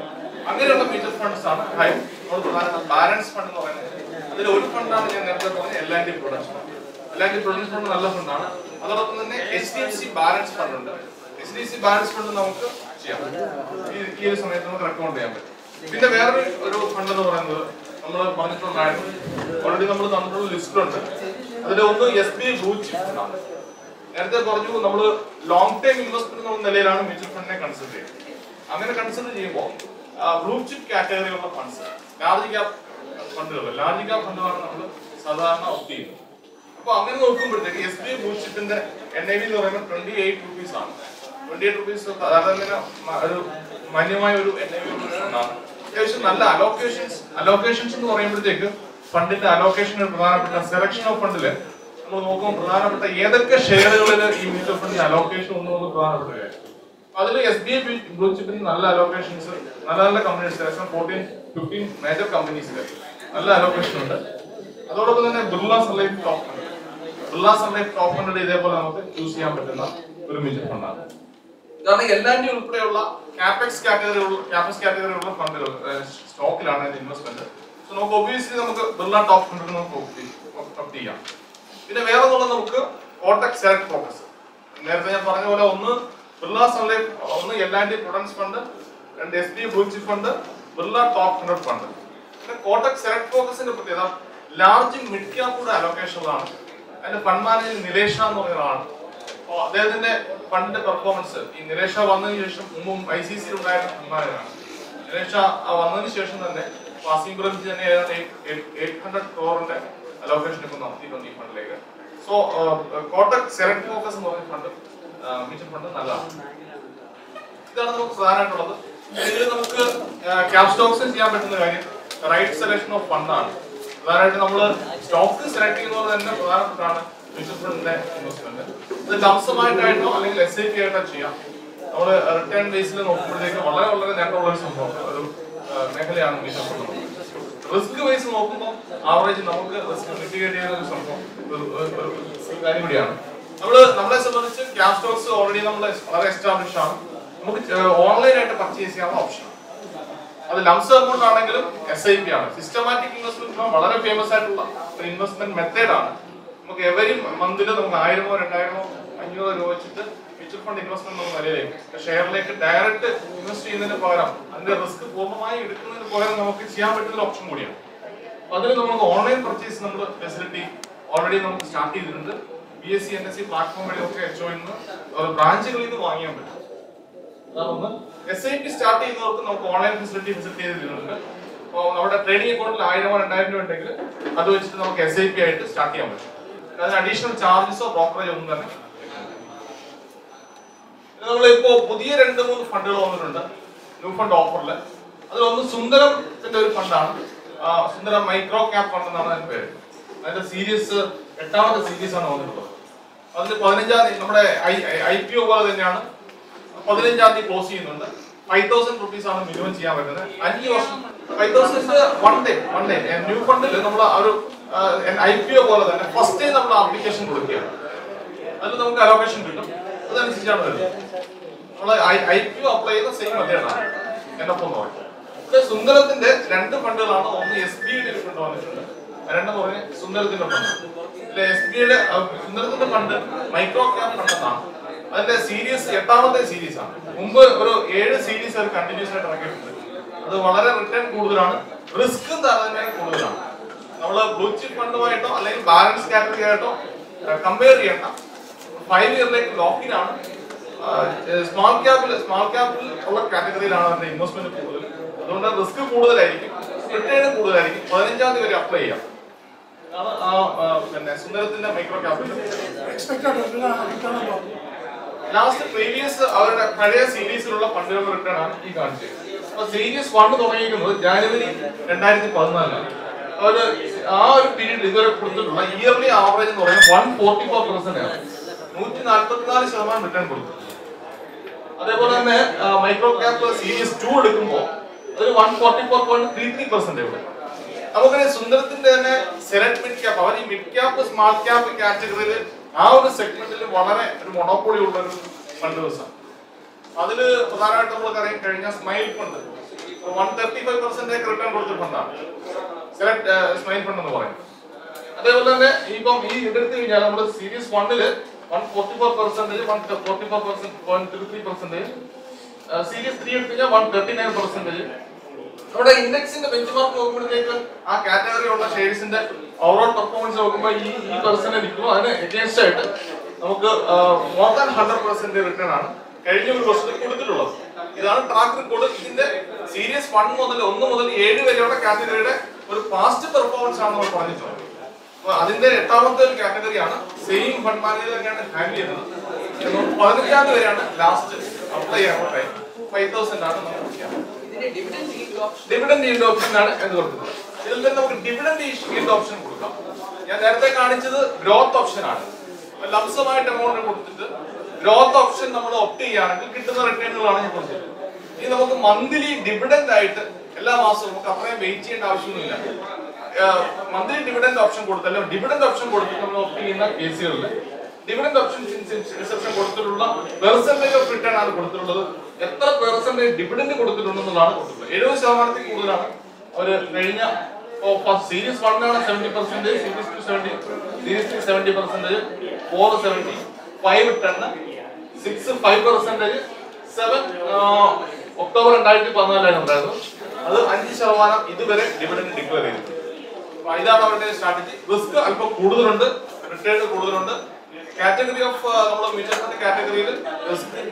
അങ്ങനെയുള്ള മ്യൂച്വൽ ഫണ്ട്സ് ആണ് നമ്മൾ പ്രധാന ബാലൻസ് ഫണ്ട് എന്ന് പറയുന്നത്. അതിൽ ഒരു ഫണ്ടാണ് ഞാൻ നേരത്തെ പറഞ്ഞ LNG production. LNG production fund നല്ല ഫണ്ടാണ്. അതോടൊപ്പം തന്നെ HDFC ബാലൻസ് ഫണ്ട് ഉണ്ട്. HDFC ബാലൻസ് ഫണ്ട് നമുക്ക് ചെയ്യാം, ഈ ഒരു സമയത്ത് നമുക്ക് റെക്കമെൻഡ് ചെയ്യാൻ പറ്റും. പിന്നെ വേറൊരു ഫണ്ട് എന്ന് പറയുന്നത് നമ്മൾ പറഞ്ഞിട്ടുണ്ടായിരുന്നു, ഓൾറെഡി നമ്മൾ തന്നിട്ടുള്ള ലിസ്റ്റിലുണ്ട്. അതിൽ ഒന്ന് SBI ബ്ലൂ ചിപ്പ് ഫണ്ടാണ്. നേരത്തെ പറഞ്ഞു നമ്മൾ ലോങ് ടൈം ഇൻവെസ്റ്റ്മെന്റ് എന്ന നിലയിലാണ് മ്യൂച്വൽ ഫണ്ടിനെ കൺസിഡർ ചെയ്യുന്നത്. അങ്ങനെ കൺസിഡർ ചെയ്യുമ്പോൾ ബ്ലൂ ചിപ്പ് കാറ്റഗറിയിലുള്ള ഫണ്ട്സ്, ലാർജ് ക്യാപ് ഫണ്ടുകളാണ് നമ്മൾ സാധാരണ ഓപ്റ്റ് ചെയ്യുന്നത്. അപ്പോൾ അങ്ങനെ നോക്കുമ്പോഴത്തേക്ക് SBI ബ്ലൂ ചിപ്പിന്റെ NAV എന്ന് പറയുമ്പോൾ 28 rupees ആണ്. 28 rupees താരതമ്യേന ഒരു മാന്യമായ ഒരു NAV ഫണ്ടാണ്. അത്യാവശ്യം നല്ല അലോക്കേഷൻസ് എന്ന് പറയുമ്പോഴത്തേക്ക് ഫണ്ടിന്റെ അലോക്കേഷൻ പ്രധാനപ്പെട്ട സെലക്ഷൻ ഓഫ് ഫണ്ടില് നമ്മൾ നോക്കുമ്പോൾ പ്രധാനപ്പെട്ട ഏതൊക്കെ ഷെയറുകളിൽ ഈ മ്യൂച്വൽ ഫണ്ടിന്റെ അലോക്കേഷൻ ഒന്നും പ്രധാനപ്പെട്ട കാര്യം. അതിൽ SBI ബ്ലൂ ചിപ്പിന് നല്ല അലോക്കേഷൻസ്, നല്ല നല്ല കമ്പനീസ് 14-15 മേജർ കമ്പനീസിൽ നല്ല അലോക്കേഷൻ ഉണ്ട്. അതോടൊപ്പം തന്നെ ബിർള സൺലൈഫ് ടോപ്പ് ഫണ്ട് ഇതേപോലെ നമുക്ക് ചൂസ് ചെയ്യാൻ പറ്റുന്ന ഒരു മ്യൂച്വൽ ഫണ്ടാണ്. കാരണം എല്ലാവരുടെയും ഉൾപ്പെടെയുള്ള ക്യാപെക്സ് കാറ്റഗറിയുള്ള ഫണ്ടുകൾ സ്റ്റോക്കിലാണ് ഇൻവെസ്റ്റ്മെന്റ്. സോ നമുക്ക് ഒബിയസ്ലി നമുക്ക് ബിർള ടോപ്പ് ഫണ്ടിൽ നമുക്ക് ഓപ്റ്റ് ചെയ്യാം. പിന്നെ വേറെ നമുക്ക് കോട്ടക് സെലക്ട് ഫോക്കസ്, നേരത്തെ ഞാൻ പറഞ്ഞ പോലെ ഒന്ന് ബിർള സൺലൈഫ്, ഒന്ന് L&T prudence fund, 2 SBI blue chip fund, Birla top 100 fund. പിന്നെ കോട്ടക് സെലക്ട് ഫോക്കസിന്റെ പ്രത്യേകത ലാർജ് മിഡ് ക്യാപ് അലോക്കേഷനിലാണ്. അതിന്റെ ഫണ്ട് മാനേജർ നിലേഷ എന്ന് പറയുന്നതാണ്. അദ്ദേഹത്തിന്റെ ഫണ്ടിന്റെ പെർഫോമൻസ്, ഈ നിലേഷ വന്നതിന് ശേഷം മുമ്പും ICC ഉണ്ടായിരുന്ന ഫണ്ട് മാനേജറാണ്. നിലേഷ വന്നതിന് ശേഷം തന്നെ പാസിംഗ് പ്രമിച്ച് തന്നെ 800 crore അലോക്കേഷൻ ഇപ്പൊ നടത്തിയിട്ടുണ്ട് ഈ ഫണ്ടിലേക്ക്. സോ കോട്ടക് സെലക്ട് ഫോക്കസ് എന്ന് പറയുന്ന ഫണ്ട് മ്യൂച്വൽ ഫണ്ട് നല്ലതാണ്. ഇതാണ് നമുക്ക് പ്രധാനമായിട്ടുള്ളത്. ഇതിൽ നമുക്ക് ക്യാപ് സ്റ്റോക്സ് ചെയ്യാൻ പറ്റുന്ന കാര്യം റൈറ്റ് സെലക്ഷൻ ഓഫ് ഫണ്ടാണ്. പ്രധാനമായിട്ട് നമ്മൾ സ്റ്റോക്ക് സെലക്ട് ചെയ്യുന്നത് തന്നെ പ്രധാനപ്പെട്ടാണ് മ്യൂച്വൽ ഫണ്ടിന്റെ ഇൻവെസ്റ്റ്മെന്റ്. ഇത് ലംസമായിട്ടായിട്ടോ അല്ലെങ്കിൽ SIP ആയിട്ടോ ചെയ്യാം. നമ്മൾ റിട്ടേൺ ബേസിൽ നോക്കുമ്പോഴത്തേക്ക് വളരെ നേട്ടമുള്ള ഒരു സംഭവം, ഒരു മേഖലയാണ് മ്യൂച്വൽ ഫണ്ട്. റിസ്ക് വൈസ് നോക്കുമ്പോൾ ആവറേജ് നമുക്ക് റിസ്ക് മിറ്റിഗേറ്റ് ചെയ്യുന്ന ഒരു സംഭവം ഒരു കാര്യം കൂടിയാണ്. നമ്മളെ സംബന്ധിച്ച് ക്യാപ് സ്റ്റോക്സ് ഓൾറെഡി നമ്മൾ വളരെ എസ്റ്റാബ്ലിഷ് ആണ്. നമുക്ക് ഓൺലൈനായിട്ട് പർച്ചേസ് ചെയ്യാനുള്ള ഓപ്ഷൻ. അത് ലംസ് എമൗണ്ട് ആണെങ്കിലും SIP ആണ്. സിസ്റ്റമാറ്റിക് ഇൻവെസ്റ്റ്മെന്റ് വളരെ ഫേമസ് ആയിട്ടുള്ള ഒരു ഇൻവെസ്റ്റ്മെന്റ് മെത്തേഡ് ആണ്. നമുക്ക് എവരി മന്തിൽ നമുക്ക് 1000 2000 500 രൂപ വെച്ചിട്ട് മ്യൂച്വൽ ഫണ്ട് ഇൻവെസ്റ്റ്മെന്റ് എന്ന നിലയിലേക്ക് ഷെയറിലേക്ക് ഡയറക്റ്റ് ഇൻവെസ്റ്റ് ചെയ്യുന്നതിന് പകരം അതിന്റെ റിസ്ക് പൂർണ്ണമായി എടുക്കുന്നതിന് പകരം നമുക്ക് ചെയ്യാൻ പറ്റുന്ന ഓപ്ഷൻ കൂടിയാണ്. അതിന് നമുക്ക് ഓൺലൈൻ പർച്ചേസ് നമ്മൾ ഫെസിലിറ്റി ഓൾറെഡി നമുക്ക് സ്റ്റാർട്ട് ചെയ്തിട്ടുണ്ട്. BSE NSE പ്ലാറ്റ്ഫോം വഴി ഒക്കെ HOയിൽ നിന്ന് ബ്രാഞ്ചുകളിൽ നിന്ന് വാങ്ങിയാൻ പറ്റും. അതൊന്ന്. SIP സ്റ്റാർട്ട് ചെയ്യുന്നവർക്ക് നമുക്ക് ഓൺലൈൻ ഫെസിലിറ്റി ചെയ്തിട്ടുണ്ട്. അപ്പോൾ നമ്മുടെ ട്രേഡിംഗ് അക്കൗണ്ടിൽ 1000 2000 രൂപ ഉണ്ടെങ്കിൽ അത് വെച്ചിട്ട് നമുക്ക് SIP ആയിട്ട് സ്റ്റാർട്ട് ചെയ്യാൻ പറ്റും. അതിന് അഡീഷണൽ ചാർജസോ ബ്രോക്കറേജ് ഒന്നും തന്നെ. നമ്മളിപ്പോ പുതിയ 2-3 ഫണ്ടുകൾ വന്നിട്ടുണ്ട് ന്യൂ ഫണ്ട് ഓഫറിൽ. അതിലൊന്ന് സുന്ദരത്തിന്റെ ഒരു ഫണ്ടാണ്. സുന്ദരം മൈക്രോ ക്യാപ് ഫണ്ട് എന്നാണ് അതിന്റെ പേര്. അതിന്റെ സീരീസ് 8ാമത്തെ സീരീസ് ആണ് വന്നിട്ടുള്ളത്. അതിൽ 15-ാം തീയതി നമ്മുടെ IPO പോലെ തന്നെയാണ് 15-ാം തീയതി ക്ലോസ് ചെയ്യുന്നുണ്ട്. 5000 rupees ആണ് മിനിമം ചെയ്യാൻ പറ്റുന്നത്. 5 വർഷം 5000 വൺ ടൈം ന്യൂ ഫണ്ടിൽ നമ്മൾ ഒരു IPO പോലെ തന്നെ ഫസ്റ്റ് ടൈം നമ്മൾ ആപ്ലിക്കേഷൻ കൊടുക്കുകയാണ്. അതിൽ നമുക്ക് അലോക്കേഷൻ കിട്ടും. അതനുസരിച്ചാണ് വരുന്നത്. നമ്മൾ IPO അപ്ലൈ ചെയ്യുന്ന സെയിം മെത്തേഡാണ് എന്നൊപ്പം നോക്കാം. ഇവിടെ സുന്ദരത്തിന്റെ 2 ഫണ്ടുകളാണ്. ഒന്ന് SBIയുടെ ഒരു ഫണ്ട് വന്നിട്ടുണ്ട്, 2 പറഞ്ഞ് സുന്ദരത്തിന്റെ ഫണ്ട്. SBIയുടെ സുന്ദരത്തിന്റെ ഫണ്ട് മൈക്രോ ക്യാപ് ഫണ്ട് എന്നാണ്. അതിന്റെ സീരീസ് 8ാമത്തെ സീരീസ് ആണ്. മുമ്പ് ഒരു 7 സീരീസ് അവർ കണ്ടിന്യൂസ് ആയിട്ട് ഇറക്കിയിട്ടുണ്ട്. അത് വളരെ റിട്ടേൺ കൂടുതലാണ്, റിസ്ക്കും താരതമ്യേന കൂടുതലാണ്. നമ്മൾ ബ്ലൂ ചിപ്പ് ഫണ്ടുമായിട്ടോ അല്ലെങ്കിൽ ബാലൻസ് കാറ്റഗറി ആയിട്ടോ കമ്പയർ ചെയ്യേണ്ട. 5 ഇയറിലേക്ക് ലോക്കിൻ ആണ്. സ്മാൾ ക്യാപ്പിൽ ഉള്ള കാറ്റഗറിയിലാണ് അതിന്റെ ഇൻവെസ്റ്റ്മെന്റ് കൂടുതൽ. അതുകൊണ്ട് റിസ്ക് കൂടുതലായിരിക്കും, റിട്ടേൺ കൂടുതലായിരിക്കും. 15-ാം തീയതി വരെ അപ്ലൈ ചെയ്യാം. പിന്നെ സുന്ദരത്തിന്റെ മൈക്രോ ക്യാപിറ്റൽ ലാസ്റ്റ് പ്രീവിയസ് അവരുടെ പഴയ സീരീസിലുള്ള ഫണ്ടുകളുടെ റിട്ടേൺ ആണ് ഈ കാണിച്ചത്. അപ്പൊ സീരീസ് 1 തുടങ്ങിയിരിക്കുന്നത് ജനുവരി 2014 അവര് ആ ഒരു പീരീഡ് ഇതുവരെ കൊടുത്തിട്ടുള്ള ഇയർലി ആവറേജ് എന്ന് പറയുന്നത് 144% ആണ്. 144% റിട്ടേൺ കൊടുത്തു. അതേപോലെ തന്നെ മൈക്രോ ക്യാപ് സീരീസ് 2 എടുക്കുമ്പോൾ ഒരു 144.33% ഉണ്ട്. നമുക്കറിയാം സുന്ദരത്തിന്റെ തന്നെ സെലക്ട് മിഡ് ക്യാപ്, അവർ ഈ മിഡ് ക്യാപ് സ്മാൾ ക്യാപ് കാറ്റഗറിയിൽ ആ ഒരു സെഗ്മെന്റിൽ വളരെ ഒരു മൊണോപ്പൊളി ഉള്ള ഒരു ഫണ്ട് ദിവസമാണ്. അതില് പ്രധാനമായിട്ട് നമ്മൾക്കറിയാം കഴിഞ്ഞ സ്മൈൽ ഫണ്ട് 135% റിട്ടേൺ കൊടുത്ത ഫണ്ടാണ് സെലക്ട് സ്മൈൽ ഫണ്ട് എന്ന് പറയുന്നത്. അതേപോലെ തന്നെ ഇപ്പം ഈ ഇതെടുത്ത് കഴിഞ്ഞാൽ നമ്മൾ സീരീസ് 1-ല് 144%, 144.33%, സീരീസ് 3 എടുത്തു കഴിഞ്ഞാൽ 139%. നമ്മുടെ ഇൻഡെക്സിന്റെ ബെഞ്ച് മാർക്ക് നോക്കുമ്പോഴത്തേക്ക് ആ കാറ്റഗറിയുള്ള ഷെയർസിന്റെ ഓവറോൾ പെർഫോമൻസ് നോക്കുമ്പോൾ ഈ പെർസെന്റ് നിൽക്കുമ്പോൾ അതിന് എഗേൻസ്റ്റ് ആയിട്ട് നമുക്ക് മോർ ദാൻ 100% റിട്ടേൺ ആണ് കഴിഞ്ഞ ഒരു വർഷത്തിൽ കൊടുത്തിട്ടുള്ളത്. ഇതാണ് ട്രാക്ക് റെക്കോർഡ്. ഇതിന്റെ സീരീസ് 1 മുതൽ 7 വരെയുള്ള കാറ്റഗറിയുടെ ഒരു പാസ്റ്റ് പെർഫോമൻസ് ആണ് നമ്മൾ പറഞ്ഞിട്ടുള്ളത്. അപ്പൊ അതിന്റെ 8ാമത്തെ ഒരു കാറ്റഗറിയാണ് സെയിം ഫണ്ട് മാനേജർ തന്നെയാണ് ഹാൻഡിൽ ചെയ്യുന്നത്. 15-ാം തീയതി വരെയാണ് ലാസ്റ്റ് അപ്ലൈ ചെയ്യാനുള്ള ടൈം. 5000 ആണ് നമുക്ക് ചെയ്യാം. ഡിവിഡൻഡ് ഈൽഡ് ഓപ്ഷൻ ആണ് എന്ന് കൊടുക്കുന്നത്. ഇതിൽ തന്നെ നമുക്ക് ഡിവിഡൻഡ് ഈൽഡ് ഓപ്ഷൻ കൊടുക്കാം. ഞാൻ നേരത്തെ കാണിച്ചത് ഗ്രോത്ത് ഓപ്ഷൻ ആണ്. ലംസമായിട്ട് എമൗണ്ട് കൊടുത്തിട്ട് ഗ്രോത്ത് ഓപ്ഷൻ നമ്മൾ ഓപ്റ്റ് ചെയ്യുകയാണെങ്കിൽ കിട്ടുന്ന റിട്ടേണുകളാണ് ഞാൻ കൊടുത്തത്. ഇനി നമുക്ക് മന്ത്ലി ഡിവിഡൻഡ് ആയിട്ട് എല്ലാ മാസവും നമുക്ക് അത്രയും വെയിറ്റ് ചെയ്യേണ്ട ആവശ്യമൊന്നുമില്ല. മന്ത്ലി ഡിവിഡൻഡ് ഓപ്ഷൻ കൊടുത്തല്ലോ, ഡിവിഡൻഡ് ഓപ്ഷൻ കൊടുത്തിട്ട് നമ്മൾ ഓപ്റ്റ് ചെയ്യുന്ന കേസുകളിൽ ഡിവിഡൻഡ് ഓപ്ഷൻ ഇൻസെപ്ഷൻ കൊടുത്തിട്ടുള്ള പെർസെന്റേജ് ഓഫ് റിട്ടേൺ ആണ് കൊടുത്തിട്ടുള്ളത്. എത്ര പെർസെന്റേജ് ഡിവിഡൻഡ് കൊടുത്തിട്ടുണ്ടെന്നുള്ളതാണ് കൊടുത്തിട്ടുള്ളത്. 70% കൂടുതലാണ് ഒരു കഴിഞ്ഞ സീരീസ് 1 ആണ് 70%, സീരീസ് 2 70, സീരീസ് 3 70%, 4 70, 5 10, 6 5%, 7 ഒക്ടോബർ 2014 ഉണ്ടായിരുന്നു. അത് 5% ഇതുവരെ ഡിവിഡൻഡ് ഡിക്ലെയർ ചെയ്തു. ഇതാണ് അവരുടെ സ്ട്രാറ്റജി. റിസ്ക് അല്പം കൂടുതലുണ്ട്, റിട്ടേൺ കൂടുതലുണ്ട്. കാറ്റഗറി ഓഫ് നമ്മുടെ മ്യൂച്വൽ ഫണ്ട് കാറ്റഗറിയിൽ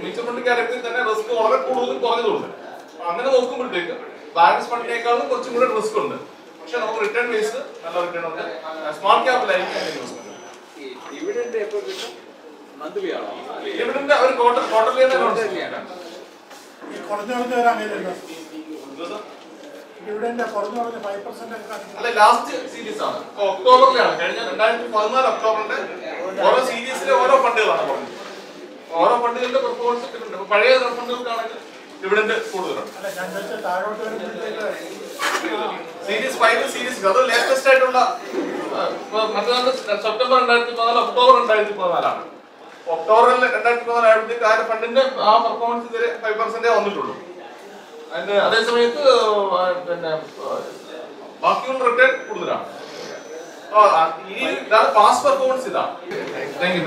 മ്യൂച്വൽ ഫണ്ട് കാറ്റഗറിയിൽ തന്നെ റിസ്ക് വളരെ കൂടുതലും കുറഞ്ഞതുണ്ട്. അങ്ങനെ നോക്കുമ്പോഴത്തേക്ക് ബാലൻസ് ഫണ്ടിനേക്കാളും കുറച്ചും കൂടെ റിസ്ക് ഉണ്ട്. പക്ഷെ നമുക്ക് റിട്ടേൺ ബേസ് നല്ല റിട്ടേൺ ഉണ്ട്. സ്മാർട്ട് ക്യാപിലായിരിക്കും ഇൻവെസ്റ്റ്മെന്റ്. ഡിവിഡൻഡ് എപ്പോൾ കിട്ടും? മന്ത്ലി ആണോ? ഡിവിഡൻഡ് ഒരു ക്വാർട്ടർലി അല്ല, ലാസ്റ്റ് സീരീസ് ആണ്. ഒക്ടോബറിലാണ്, കഴിഞ്ഞ 2014 ഒക്ടോബറിന്റെ ഓരോ സീരീസിലെ ഓരോ ഫണ്ടുകളാണ് പറഞ്ഞത്. ഓരോ ഫണ്ടുകളുടെ പെർഫോമൻസ് കിട്ടുന്നുണ്ട്. പഴയ ഫണ്ടുകൾക്കാണെങ്കിൽ ഡിവിഡൻഡ് കൂടുതലുണ്ട്. സീരീസ് 5 സീരീസ് അത് ലേറ്റസ്റ്റ് ആയിട്ടുള്ള മറ്റേ സെപ്റ്റംബർ 2014 ഒക്ടോബർ 2014 ഒക്ടോബറിൽ 2014 ആയപ്പോഴത്തേക്ക് ആ ഫണ്ടിന്റെ ആ പെർഫോമൻസ് ഇതുവരെ 5% വന്നിട്ടുള്ളൂ. അതിന്റെ അതേ സമയത്ത് പിന്നെ ബാക്കിയുള്ള റിട്ടേൺ കൂടുതലാണ്. ഇതാണ് പാസ് പെർഫോമൻസ്. ഇതാണ്. Thank you.